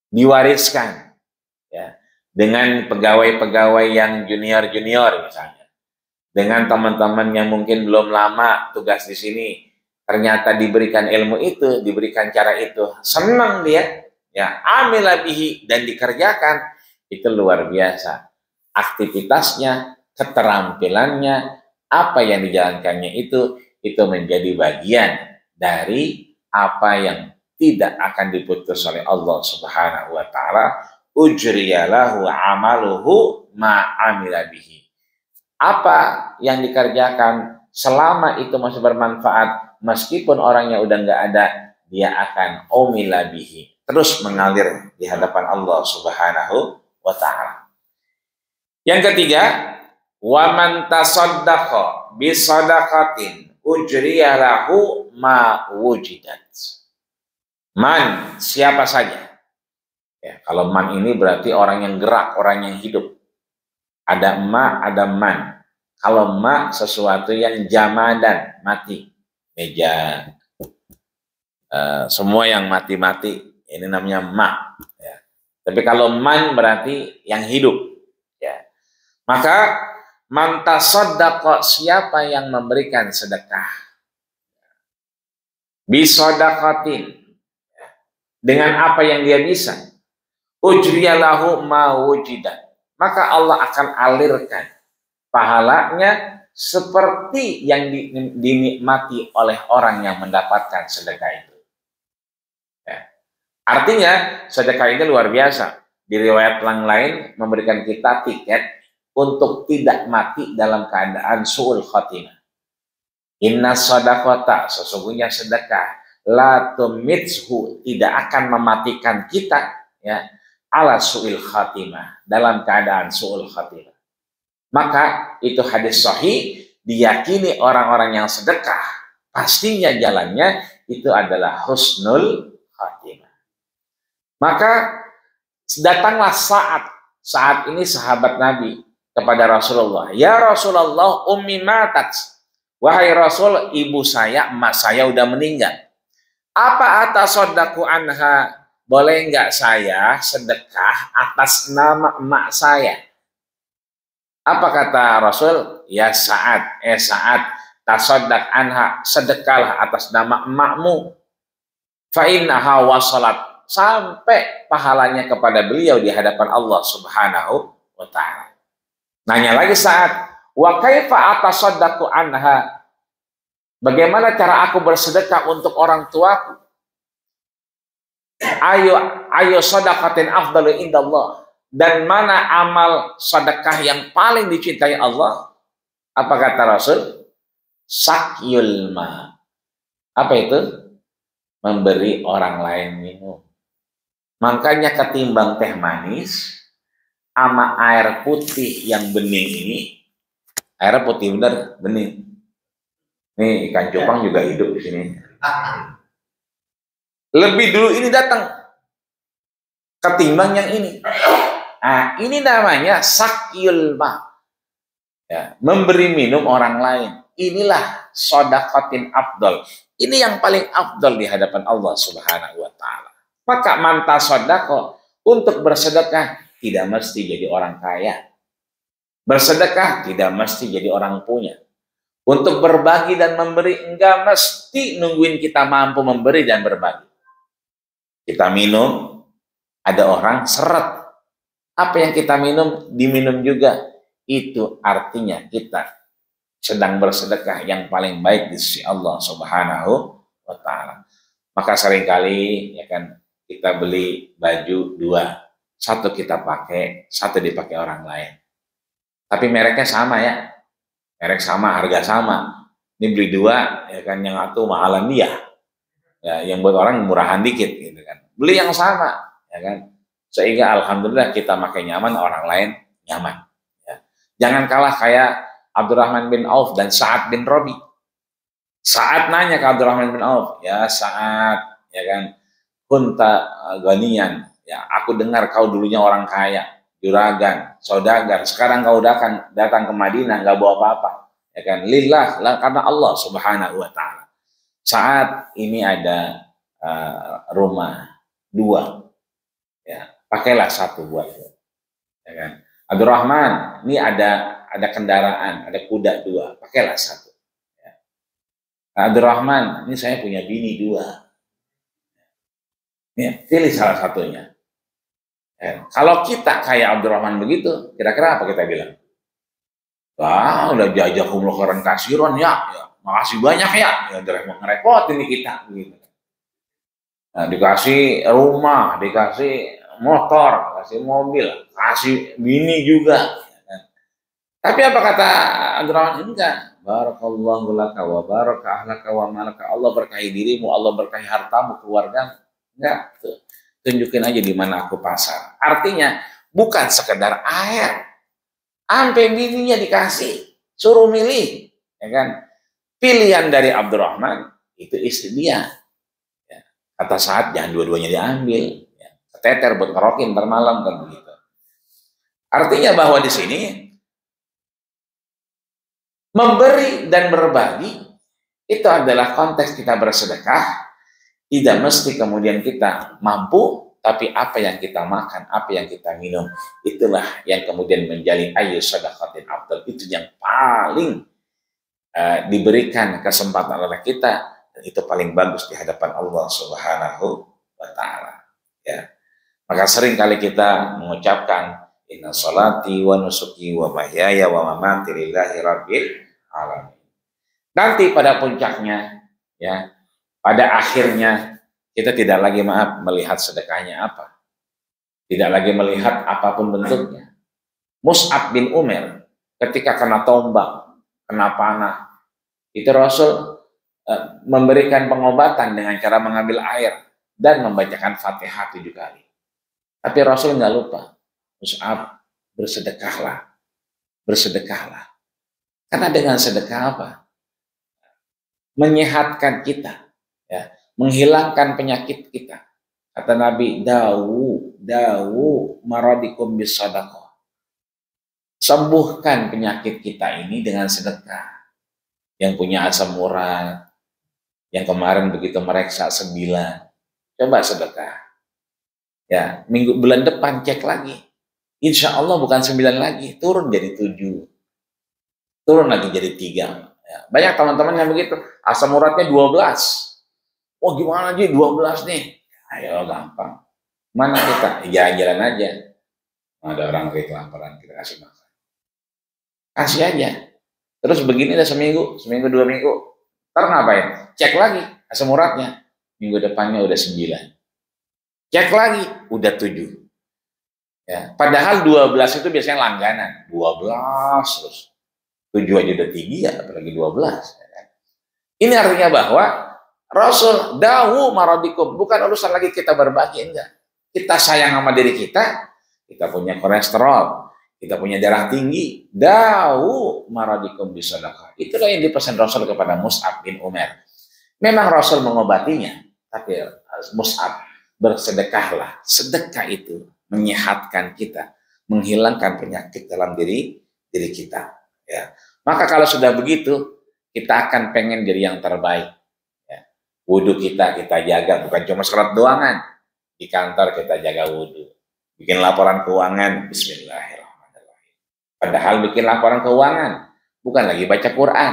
diwariskan, ya, dengan pegawai-pegawai yang junior misalnya, dengan teman-teman yang mungkin belum lama tugas di sini, ternyata diberikan ilmu itu, diberikan cara itu, senang dia, ya, amila bihi, dan dikerjakan, itu luar biasa. Aktivitasnya, keterampilannya, apa yang dijalankannya itu menjadi bagian dari apa yang tidak akan diputus oleh Allah Subhanahu wa taala. Ujriyalahu amaluhu ma amila bihi. Apa yang dikerjakan selama itu masih bermanfaat, meskipun orangnya udah nggak ada, dia akan umila bihi, terus mengalir di hadapan Allah Subhanahu wa taala. Yang ketiga, wa man tasaddaqa bi shadaqatin ujriya lahu ma wujidat. Man, siapa saja. Ya, kalau man ini berarti orang yang gerak, orang yang hidup. Ada ma, ada man. Kalau ma, sesuatu yang jamadan, mati. Meja, semua yang mati-mati, ini namanya ma. Ya. Tapi kalau man berarti yang hidup. Ya. Maka man tasaddaqa, siapa yang memberikan sedekah bi shadaqatin, dengan apa yang dia bisa, ujriyalahu ma wujidat, maka Allah akan alirkan pahalanya seperti yang dinikmati oleh orang yang mendapatkan sedekah itu. Ya. Artinya sedekah ini luar biasa. Di riwayat yang lain memberikan kita tiket untuk tidak mati dalam keadaan su'ul khotimah. Inna shadaqata, sesungguhnya sedekah, la tumitshu, tidak akan mematikan kita, ya, ala su'il khatimah, dalam keadaan su'ul khatimah. Maka itu hadis sahih, diyakini orang-orang yang sedekah pastinya jalannya itu adalah husnul khatimah. Maka datanglah saat ini sahabat Nabi kepada Rasulullah, ya Rasulullah, ummi matat, wahai Rasul, ibu saya, emak saya udah meninggal. Apa atasodaku anha, boleh nggak saya sedekah atas nama emak saya? Apa kata Rasul? Ya Sa'ad, tasodak anha, sedekahlah atas nama emakmu. Fa innaha wasalat, sampai pahalanya kepada beliau di hadapan Allah Subhanahu wa taala. Nanya lagi Sa'ad, wa kaifa atasaddaqu anha? Bagaimana cara aku bersedekah untuk orang tuaku? Ayo sedekatin afdalu indallah. Dan mana amal sedekah yang paling dicintai Allah? Apa kata Rasul? Sakyul ma. Apa itu? Memberi orang lain minum. Makanya ketimbang teh manis sama air putih yang bening ini, air putih bener, bening. Nih ikan cupang juga hidup di sini. Lebih dulu ini datang ketimbang yang ini. Nah, ini namanya sakyul ma. Ya, memberi minum orang lain. Inilah shadaqatin afdal. Ini yang paling afdal di hadapan Allah Subhanahu wa taala. Maka manta sodako, untuk bersedekah tidak mesti jadi orang kaya. Bersedekah tidak mesti jadi orang punya. Untuk berbagi dan memberi enggak mesti nungguin kita mampu memberi dan berbagi. Kita minum, ada orang seret. Apa yang kita minum, diminum juga. Itu artinya kita sedang bersedekah yang paling baik di sisi Allah Subhanahu wa taala. Maka seringkali ya kan, kita beli baju dua, satu kita pakai, satu dipakai orang lain. Tapi mereknya sama ya, merek sama, harga sama. Ini beli dua, ya kan, yang satu mahalan dia, ya, yang buat orang murahan dikit gitu kan. Beli yang sama, ya kan. Sehingga alhamdulillah kita pakai nyaman, orang lain nyaman. Ya. Jangan kalah kayak Abdurrahman bin Auf dan Sa'ad bin Rabi. Sa'ad nanya ke Abdurrahman bin Auf, ya Sa'ad, ya kan, kunta ganian, ya aku dengar kau dulunya orang kaya, juragan, saudagar, sekarang kau datang ke Madinah nggak bawa apa-apa, ya kan, lillah, karena Allah Subhanahu wa Ta'ala. Saat ini ada rumah 2, ya pakailah 1 buat, ya kan. Abdurrahman, ini ada kendaraan, ada kuda 2, pakailah 1. Ya. Abdurrahman, ini saya punya bini 2. Ya, pilih salah satunya. Ya. Kalau kita kayak Abdurrahman begitu, kira-kira apa kita bilang? Wah, udah jajah kumloh keren kasiron ya, makasih banyak ya, udah ngerepotin nih kita, gitu. Nah, dikasih rumah, dikasih motor, kasih mobil, kasih bini juga. Tapi apa kata Abdurrahman? Enggak. Barakallahu laka wa baraka ahlaka wa malaka. Allah berkahi dirimu, Allah berkahi hartamu, keluargamu. Enggak. Tunjukin aja di mana aku pasar. Artinya bukan sekedar air. Sampai bininya dikasih, suruh milih, ya kan? Pilihan dari Abdurrahman itu istri dia. Ya. Kata Sa'ad jangan dua-duanya diambil. Ya. Keteter buat ngerokin bermalam kan begitu. Artinya bahwa di sini memberi dan berbagi itu adalah konteks kita bersedekah. Tidak mesti kemudian kita mampu, tapi apa yang kita makan, apa yang kita minum, itulah yang kemudian menjadi ayu sedekatin afdal. Itu yang paling diberikan kesempatan oleh kita, dan itu paling bagus di hadapan Allah Subhanahu wa Ta'ala. Ya. Maka sering kali kita mengucapkan inna sholati wa nusuki wa mahyaya wa mamati lillahi rabbil alamin. Nanti pada puncaknya, ya, pada akhirnya kita tidak lagi melihat sedekahnya apa, tidak lagi melihat apapun bentuknya. Mus'ab bin Umair ketika kena tombak, kena panah, itu Rasul memberikan pengobatan dengan cara mengambil air dan membacakan Fatihah 7 kali. Tapi Rasul nggak lupa, Mus'ab, bersedekahlah, bersedekahlah. Karena dengan sedekah apa? Menyehatkan kita, ya, menghilangkan penyakit kita. Kata Nabi, dawu maradikum bisadaqah. Sembuhkan penyakit kita ini dengan sedekah. Yang punya asam urat, yang kemarin begitu mereksa 9, coba sedekah. Ya, bulan depan cek lagi. Insya Allah bukan 9 lagi, turun jadi 7. Turun lagi jadi 3. Ya, banyak teman-teman yang begitu, asam uratnya 12. Oh gimana aja 12 nih? Ayo gampang. Mana kita? Jalan-jalan aja. Ada orang kelaparan, kita kasih makan. Kasih aja. Terus begini udah seminggu 2 minggu. Ntar ngapain? Cek lagi asam uratnya. Minggu depannya udah 9. Cek lagi, udah 7. Ya, padahal 12 itu biasanya langganan. 12 terus. 7 aja udah tinggi ya, apalagi 12. Ya kan? Ini artinya bahwa Rasul dawu maradikum, bukan urusan lagi kita berbagi, enggak. Kita sayang sama diri kita punya kolesterol, kita punya darah tinggi, dawu maradikum bisadaqah. Itulah yang dipesan Rasul kepada Mus'ab bin Umair. Memang Rasul mengobatinya, tapi Mus'ab, bersedekahlah. Sedekah itu menyehatkan kita, menghilangkan penyakit dalam diri kita. Ya. Maka kalau sudah begitu, kita akan pengen jadi yang terbaik. Wudhu kita jaga, bukan cuma sholat doangan. Di kantor kita jaga wudhu. Bikin laporan keuangan, bismillahirrahmanirrahim. Padahal bikin laporan keuangan, bukan lagi baca Quran.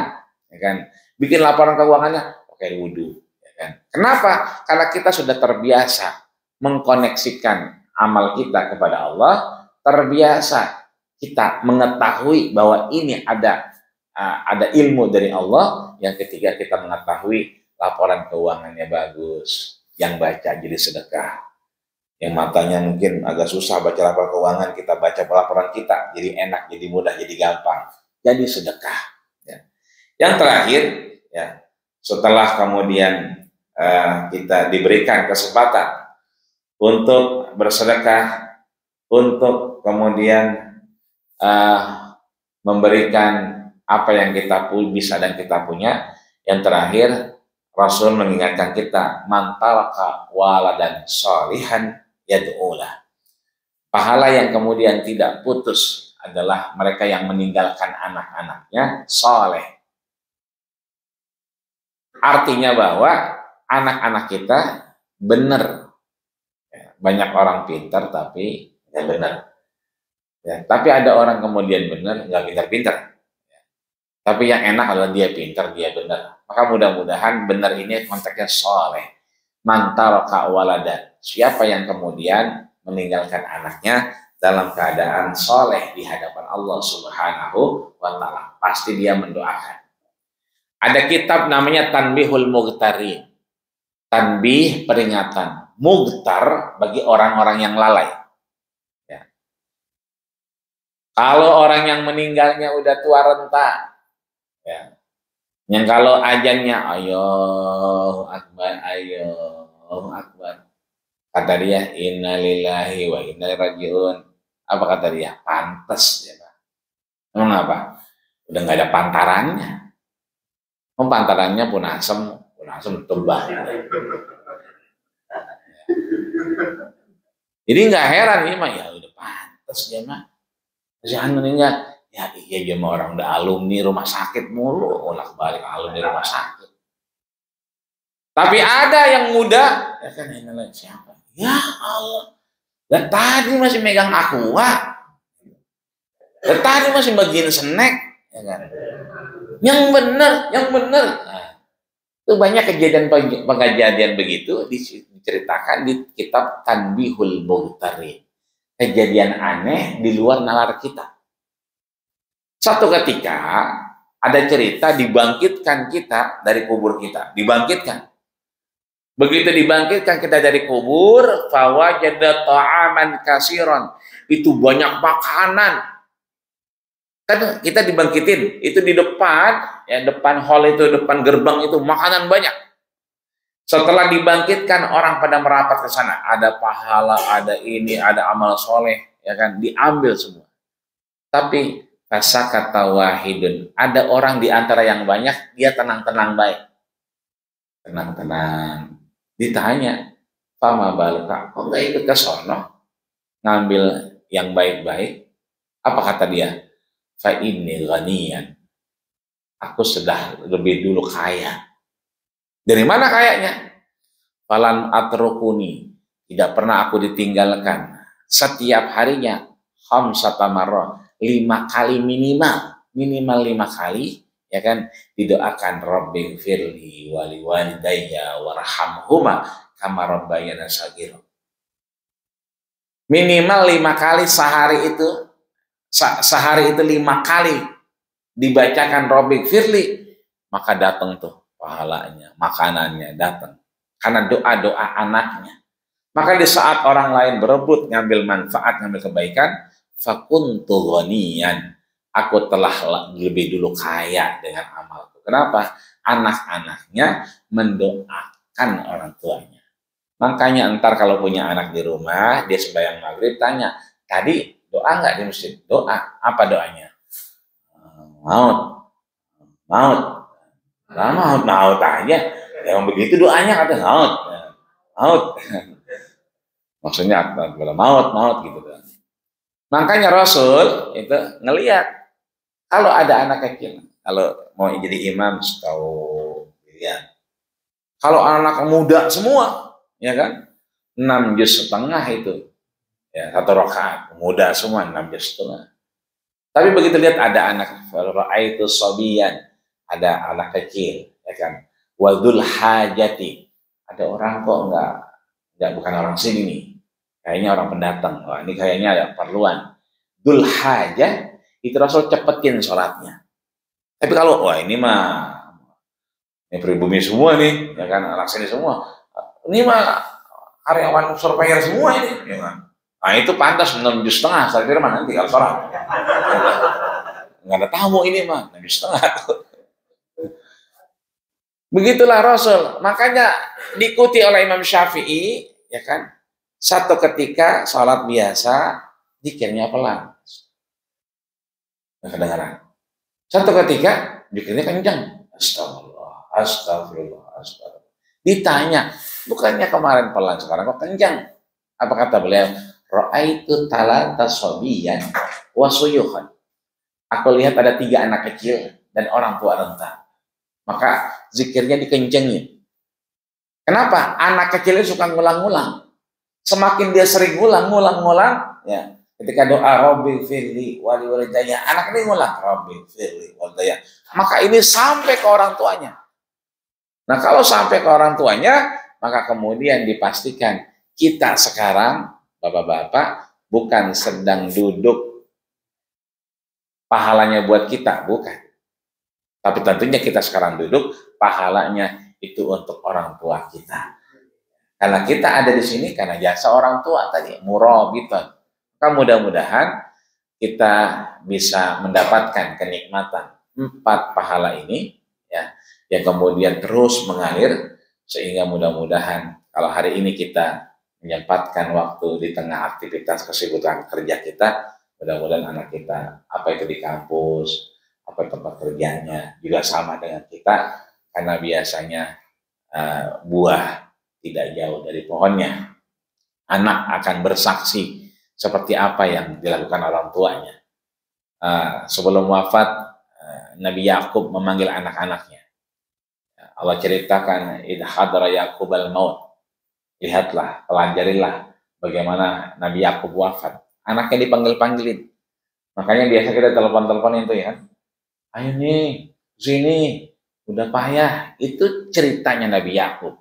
Ya kan? Bikin laporan keuangannya, pakai wudhu. Ya kan? Kenapa? Karena kita sudah terbiasa mengkoneksikan amal kita kepada Allah, terbiasa kita mengetahui bahwa ini ada ilmu dari Allah, yang ketiga kita mengetahui laporan keuangannya bagus, yang baca jadi sedekah. Yang matanya mungkin agak susah baca laporan keuangan, kita baca laporan kita, jadi enak, jadi mudah, jadi gampang. Jadi sedekah. Ya. Yang terakhir, ya, setelah kemudian kita diberikan kesempatan untuk bersedekah, untuk kemudian memberikan apa yang kita bisa dan kita punya. Yang terakhir, Rasul mengingatkan kita, man taraka waladan sholihan yad'ulah. Pahala yang kemudian tidak putus adalah mereka yang meninggalkan anak-anaknya soleh. Artinya bahwa anak-anak kita benar. Banyak orang pintar tapi nggak benar. Ya, tapi ada orang kemudian benar, nggak pintar-pintar. Ya. Tapi yang enak adalah dia pintar, dia benar. Maka mudah-mudahan benar ini konteksnya soleh. Man taraka waladan. Siapa yang kemudian meninggalkan anaknya dalam keadaan soleh di hadapan Allah Subhanahu wa Ta'ala, pasti dia mendoakan. Ada kitab namanya Tanbihul Mughtarin. Tanbih, peringatan. Mughtar bagi orang-orang yang lalai. Ya. Kalau orang yang meninggalnya udah tua renta, ya. Yang kalau ajannya ayo akbar, ayo akbar. Kata dia, innalillahi wa inna ilaihi rajiun. Apa kata dia? Pantes ya, Pak. Emang apa? Udah nggak ada pantarannya. Pantarannya pun asem tebal. Jadi nggak heran ini mah, ya udah pantes dia mah. Jangan meninggal. Ya iya dia mah orang udah alumni rumah sakit mulu, bolak-balik alumni rumah sakit. Tapi ada yang muda, ya kan ini siapa? Ya Allah. Dan tadi masih megang aqua. Dan tadi masih bagian snack, ya kan? Yang benar. Nah, itu banyak kejadian begitu diceritakan di kitab Tanbihul Mughtarin. Kejadian aneh di luar nalar kita. Satu ketika ada cerita dibangkitkan kita dari kubur kita, dibangkitkan. Begitu dibangkitkan kita dari kubur, fawajada ta'aman kasiron, itu banyak makanan. Kan kita dibangkitin, itu di depan, ya depan hall itu, depan gerbang itu makanan banyak. Setelah dibangkitkan orang pada merapat ke sana, ada pahala, ada ini, ada amal soleh, ya kan, diambil semua. Tapi fasakata wahidun, ada orang di antara yang banyak, dia tenang-tenang baik. Tenang-tenang. Ditanya, fama balka, kok nggak ikut ke sono? Ngambil yang baik-baik. Apa kata dia? Fa inni ghaniyan. Aku sudah lebih dulu kaya. Dari mana kayanya? Falan atrukuni. Tidak pernah aku ditinggalkan. Setiap harinya, khamsata marrah. 5 kali minimal 5 kali, ya kan, didoakan Rabbi firli wali walidayya warhamhuma kama rabbayana shaghira. Minimal 5 kali sehari itu, sehari itu 5 kali dibacakan Rabbi firli, maka datang tuh pahalanya, makanannya datang karena doa-doa anaknya. Maka di saat orang lain berebut ngambil manfaat, ngambil kebaikan, fakuntu ghaniyan, aku telah lebih dulu kaya dengan amalku. Kenapa? Anak-anaknya mendoakan orang tuanya. Makanya entar kalau punya anak di rumah, dia sembahyang maghrib, tanya, tadi doa nggak di masjid? Doa. Apa doanya? Maut. Maut aja. Yang begitu doanya kata maut. Maksudnya maut gitu kan. Makanya Rasul itu ngelihat kalau ada anak kecil, kalau mau jadi imam tahu lihat. Kalau anak muda semua, ya kan, 6 juz setengah itu, ya 1 rakaat, muda semua 6 juz setengah. Tapi begitu lihat ada anak, itu sobian, ada anak kecil, ya kan, wadul hajati, ada orang kok enggak bukan orang sini nih. Kayaknya orang pendatang. Wah, ini kayaknya ada perluan. Dul hajah, itu Rasul cepetin sholatnya. Tapi kalau, wah ini mah, ini pribumi semua nih, ya kan, anak sini semua. Ini mah karyawan surveyor semua ini. Ya kan? Nah itu pantas 6 juz setengah, saya kira mana nanti kalau sholat. Nggak ada tamu ini mah, 6 juz setengah. Begitulah Rasul. Makanya diikuti oleh Imam Syafi'i, ya kan? Satu ketika sholat biasa, zikirnya pelan. Nggak kedengaran. Satu ketika, zikirnya kencang. Astagfirullah, astagfirullah, astagfirullah. Ditanya, bukannya kemarin pelan, sekarang kok kencang? Apa kata beliau? Ra'aitu talata sobiyan wasuyuhan. Aku lihat ada 3 anak kecil dan orang tua renta. Maka zikirnya dikencengin. Kenapa? Anak kecilnya suka ngulang-ngulang. Semakin dia sering ngulang, ya. Ketika doa Rabbi firli wali walidayya, anak ini ngulang Rabbi firli walidayya. Maka ini sampai ke orang tuanya. Nah, kalau sampai ke orang tuanya, maka kemudian dipastikan kita sekarang, bapak-bapak, bukan sedang duduk pahalanya buat kita, bukan. Tapi tentunya kita sekarang duduk, pahalanya itu untuk orang tua kita. Karena kita ada di sini karena jasa orang tua tadi, murabitun. Maka mudah-mudahan kita bisa mendapatkan kenikmatan 4 pahala ini, ya, yang kemudian terus mengalir, sehingga mudah-mudahan kalau hari ini kita menyempatkan waktu di tengah aktivitas kesibukan kerja kita, mudah-mudahan anak kita, apa itu di kampus, apa tempat kerjanya, juga sama dengan kita, karena biasanya buah tidak jauh dari pohonnya. Anak akan bersaksi seperti apa yang dilakukan orang tuanya. Sebelum wafat, Nabi Yakub memanggil anak-anaknya. Allah ceritakan, idh hadra Yakub al-maut. Lihatlah, pelajarilah bagaimana Nabi Yakub wafat. Anaknya dipanggil-panggilin. Makanya biasa kita telepon-teleponin itu ya. Ayo nih, sini, udah payah. Itu ceritanya Nabi Yakub.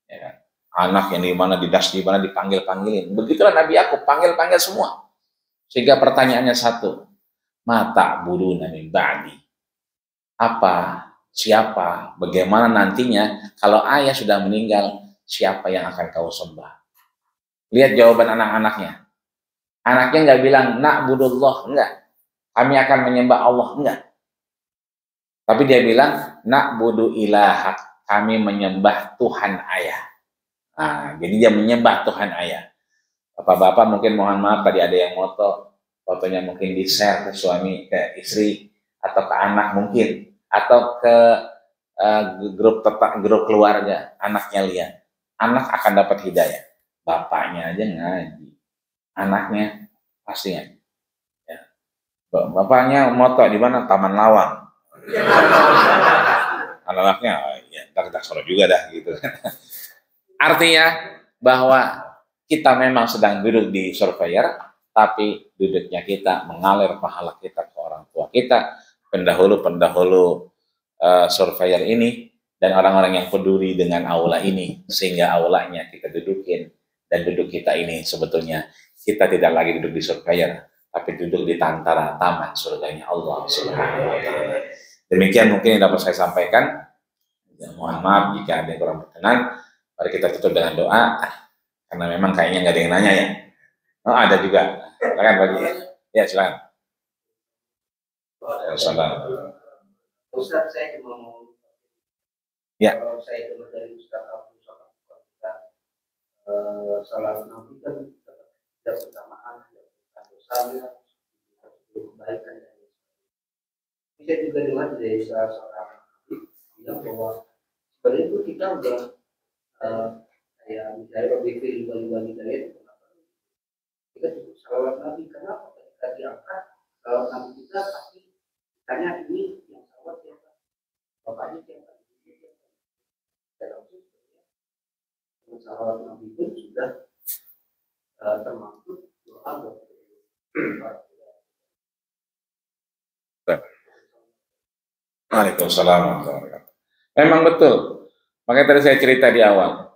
Ya kan? Anak yang di mana dipanggil-panggilin. Begitulah Nabi Yakub, panggil-panggil semua. Sehingga pertanyaannya satu, mata buduna min ba'di. Apa, siapa, bagaimana nantinya kalau ayah sudah meninggal, siapa yang akan kau sembah? Lihat jawaban anak-anaknya. Anaknya nggak bilang na'budullah, enggak. Kami akan menyembah Allah, enggak. Tapi dia bilang na'budu ilahak, kami menyembah Tuhan ayah. Nah, jadi dia menyembah Tuhan ayah. Bapak-bapak mungkin mohon maaf tadi ada yang fotonya mungkin di-share ke suami, ke istri, atau ke anak mungkin, atau ke grup keluarga, anaknya lihat. Anak akan dapat hidayah. Bapaknya aja ngaji, anaknya pasti ngaji. Ya. Bapaknya moto di mana? Taman Lawang. Anaknya, ya, ntar kita sholat juga dah gitu. Artinya bahwa kita memang sedang duduk di surveyor, tapi duduknya kita mengalir pahala kita ke orang tua kita, pendahulu-pendahulu surveyor ini, dan orang-orang yang peduli dengan aula ini, sehingga aulanya kita dudukin, dan duduk kita ini sebetulnya kita tidak lagi duduk di surveyor, tapi duduk di antara taman surganya Allah Subhanahu wa Ta'ala. Demikian mungkin yang dapat saya sampaikan. Ya, mohon maaf jika ada yang kurang berkenan. Mari kita tutup dengan doa, karena memang kayaknya nggak ada yang nanya ya. Oh, ada juga. Silakan bagi. Ya, silakan. Assalamualaikum. Ustaz, saya cuma mau. Ya. Kalau saya dengar dari Ustaz Abu Bakar kita salat Nabi kan tidak bersamaan, tidak dosanya, kebaikan dan bisa juga dengar dari seorang Nabi bilang bahwa sebenarnya itu kita udah kayak misalnya Rabbi fil wali dari itu kita cukup salawat Nabi. Kenapa ketika diangkat salawat Nabi kita pasti tanya ini yang salawat siapa, bapaknya siapa, dan langsung salawat Nabi pun sudah termasuk doa buat Waalaikumsalam. Memang betul. Makanya tadi saya cerita di awal.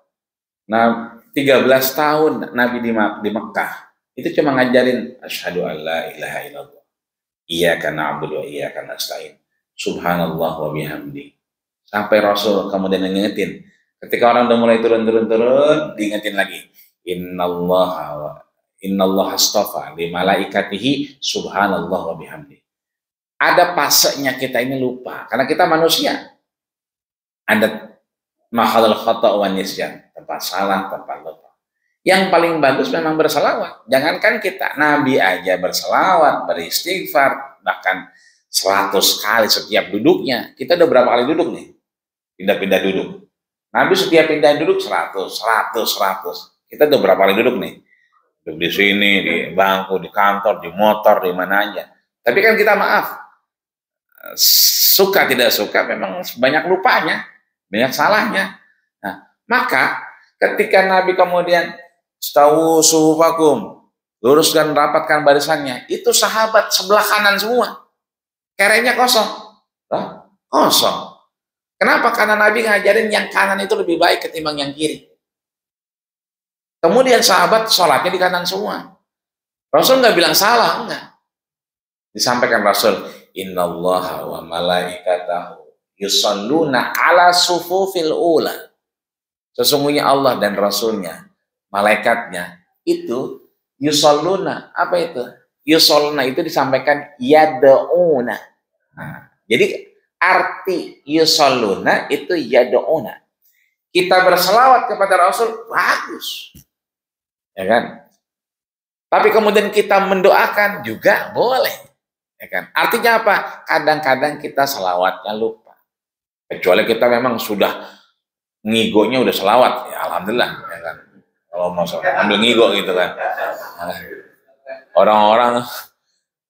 Nah, 13 tahun Nabi di Mekah itu cuma ngajarin asyhadu alla ilaha illallah. Iyyaka na'budu wa iyyaka nasta'in. Subhanallah wa bihamdi. Sampai Rasul kemudian ngingetin. Ketika orang udah mulai turun, diingetin lagi. Innallaha astafa li malaikatihi subhanallah wa bihamdi. Ada pasenya kita ini lupa karena kita manusia. Ada mahal khata' wa nisyan, tempat salah, tempat lupa. Yang paling bagus memang berselawat. Jangankan kita, Nabi aja berselawat, beristighfar, bahkan 100 kali setiap duduknya. Kita udah berapa kali duduk nih? Pindah-pindah duduk. Nabi setiap pindah duduk 100. Kita udah berapa kali duduk nih? Duduk di sini, di bangku, di kantor, di motor, di mana aja. Tapi kan kita maaf, suka tidak suka memang banyak lupanya, banyak salahnya. Nah, maka ketika Nabi kemudian stawu suhufakum, luruskan rapatkan barisannya, itu sahabat sebelah kanan semua, kerenya kosong. Kosong. Kenapa? Karena Nabi ngajarin yang kanan itu lebih baik ketimbang yang kiri. Kemudian sahabat sholatnya di kanan semua. Rasul nggak bilang salah, enggak. Disampaikan Rasul, innallaha wa malaikatahu yusalluna ala sufufil ula. Sesungguhnya Allah dan Rasulnya, malaikatnya itu yusalluna. Apa itu? Yusalluna itu disampaikan yad'una. Nah, jadi arti yusalluna itu yad'una. Kita berselawat kepada Rasul, bagus. Ya kan? Tapi kemudian kita mendoakan juga boleh. Ya kan? Artinya apa? Kadang-kadang kita selawatnya lupa. Kecuali kita memang sudah ngigonya udah selawat, ya alhamdulillah. Ya kan? Kalau mau ambil ngigo gitu kan. Nah, orang-orang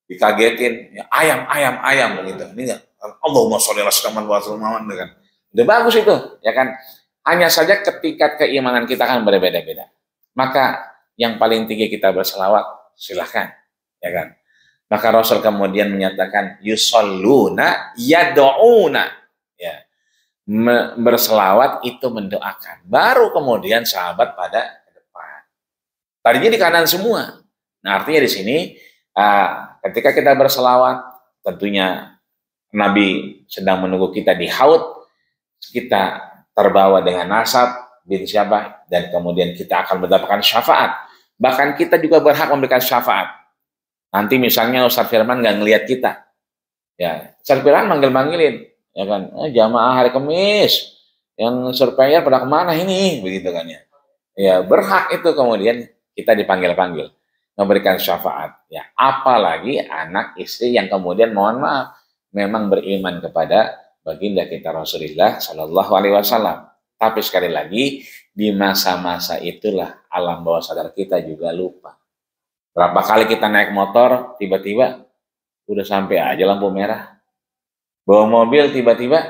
dikagetin, ya, ayam begitu. Ini enggak. Allahumma sholli ala sayyidina Muhammad kan. Udah bagus itu, ya kan? Hanya saja ketika keimanan kita kan berbeda-beda. Maka yang paling tinggi kita berselawat, silahkan, ya kan? Maka Rasul kemudian menyatakan yusalluna yad'una, ya. Berselawat itu mendoakan. Baru kemudian sahabat pada depan. Tadinya di kanan semua. Nah, artinya di sini ketika kita berselawat, tentunya Nabi sedang menunggu kita di haud, kita terbawa dengan nasab bin siapa, dan kemudian kita akan mendapatkan syafaat. Bahkan kita juga berhak memberikan syafaat. Nanti misalnya Ustaz Firman nggak ngelihat kita, ya Ustaz Firman manggil-manggilin, ya kan, jamaah hari Kamis yang surveyor pada kemana ini, begitu kan ya. Ya berhak itu kemudian kita dipanggil-panggil memberikan syafaat. Ya apalagi anak istri yang kemudian mohon maaf memang beriman kepada baginda kita Rasulullah Shallallahu Alaihi Wasallam. Tapi sekali lagi di masa-masa itulah alam bawah sadar kita juga lupa. Berapa kali kita naik motor tiba-tiba udah sampai aja lampu merah. Bawa mobil tiba-tiba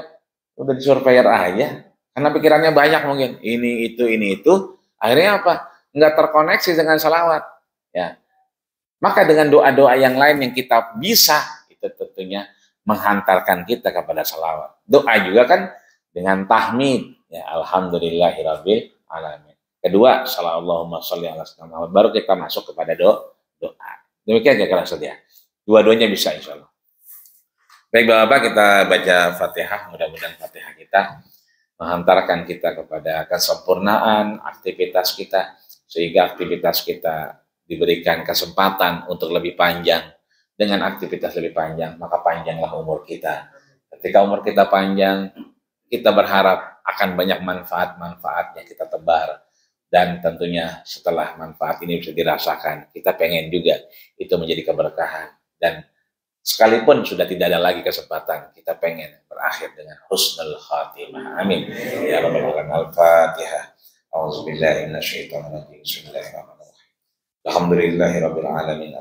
udah di surveyor aja. Karena pikirannya banyak mungkin ini itu. Akhirnya apa? Nggak terkoneksi dengan salawat. Ya. Maka dengan doa-doa yang lain yang kita bisa itu tentunya menghantarkan kita kepada salawat. Doa juga kan dengan tahmid, ya alhamdulillahirabbil alamin. Kedua, Allahumma sholli ala sayyidina Muhammad, baru kita masuk kepada doa. Demikian kira-kira saja. Dua-duanya bisa insyaallah. Baik Bapak, kita baca Fatihah, mudah-mudahan Fatihah kita menghantarkan kita kepada kesempurnaan aktivitas kita, sehingga aktivitas kita diberikan kesempatan untuk lebih panjang. Dengan aktivitas lebih panjang, maka panjanglah umur kita. Ketika umur kita panjang, kita berharap akan banyak manfaat-manfaat yang kita tebar. Dan tentunya setelah manfaat ini bisa dirasakan, kita pengen juga itu menjadi keberkahan. Dan sekalipun sudah tidak ada lagi kesempatan, kita pengen berakhir dengan husnul khatimah. Amin. Ya Rabbal Alamin. Al-Fatihah. A'udzubillahi minasyaitonir rajim. Bismillahirrahmanirrahim. Alhamdulillahirabbil alamin.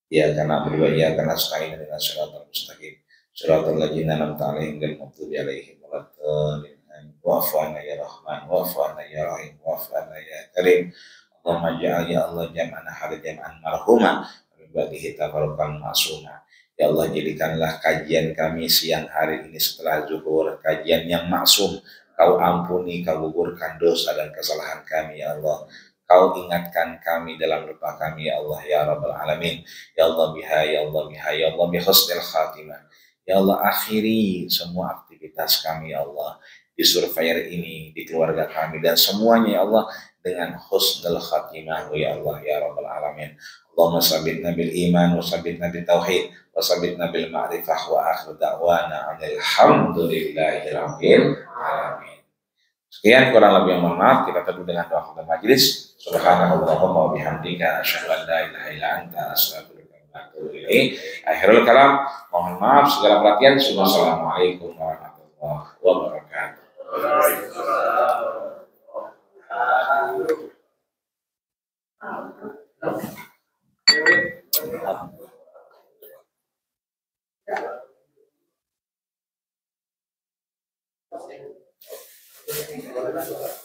Iyyaka na'budu wa iyyaka nasta'in ihdinas siratal mustaqim siratal ladzina an'amta 'alaihim ghairil maghdubi 'alaihim waladdallin. Wa'fu 'anna ya Rahman, wa'fu 'anna ya Rahim, wa'fu 'anna ya Karim. Allahumma ja'al ya Allah jam'ana hal jam'an marhuma wa ba'dihi tafarruqan ma'suma. Ya Allah, jadikanlah kajian kami siang hari ini setelah zuhur kajian yang maksum. Kau ampuni, kau gugurkan dosa dan kesalahan kami ya Allah. Kau ingatkan kami dalam lupa kami ya Allah ya Rabbal Alamin. Ya Allah biha, ya Allah biha, ya Allah bihusnil khatimah. Ya Allah, akhiri semua aktivitas kami ya Allah di surveyor ini, di keluarga kami dan semuanya ya Allah dengan husnul khatimah ya Allah ya Rabbal Alamin. Allahumma sabbitna bil iman wa sabbitna bil tauhid wa sabbitna bil ma'rifah wa akhir da'wana alhamdulillahi rabbil alamin. Sekian kurang lebih mohon maaf, kita tutup dengan doa khatam majelis. Subhanallahumma wa bihamdika asyhadu an la ilaha illa anta astaghfiruka wa atubu ilaik. Akhirul kalam, mohon maaf segala perhatian. Wassalamualaikum warahmatullahi wabarakatuh. Terima kasih.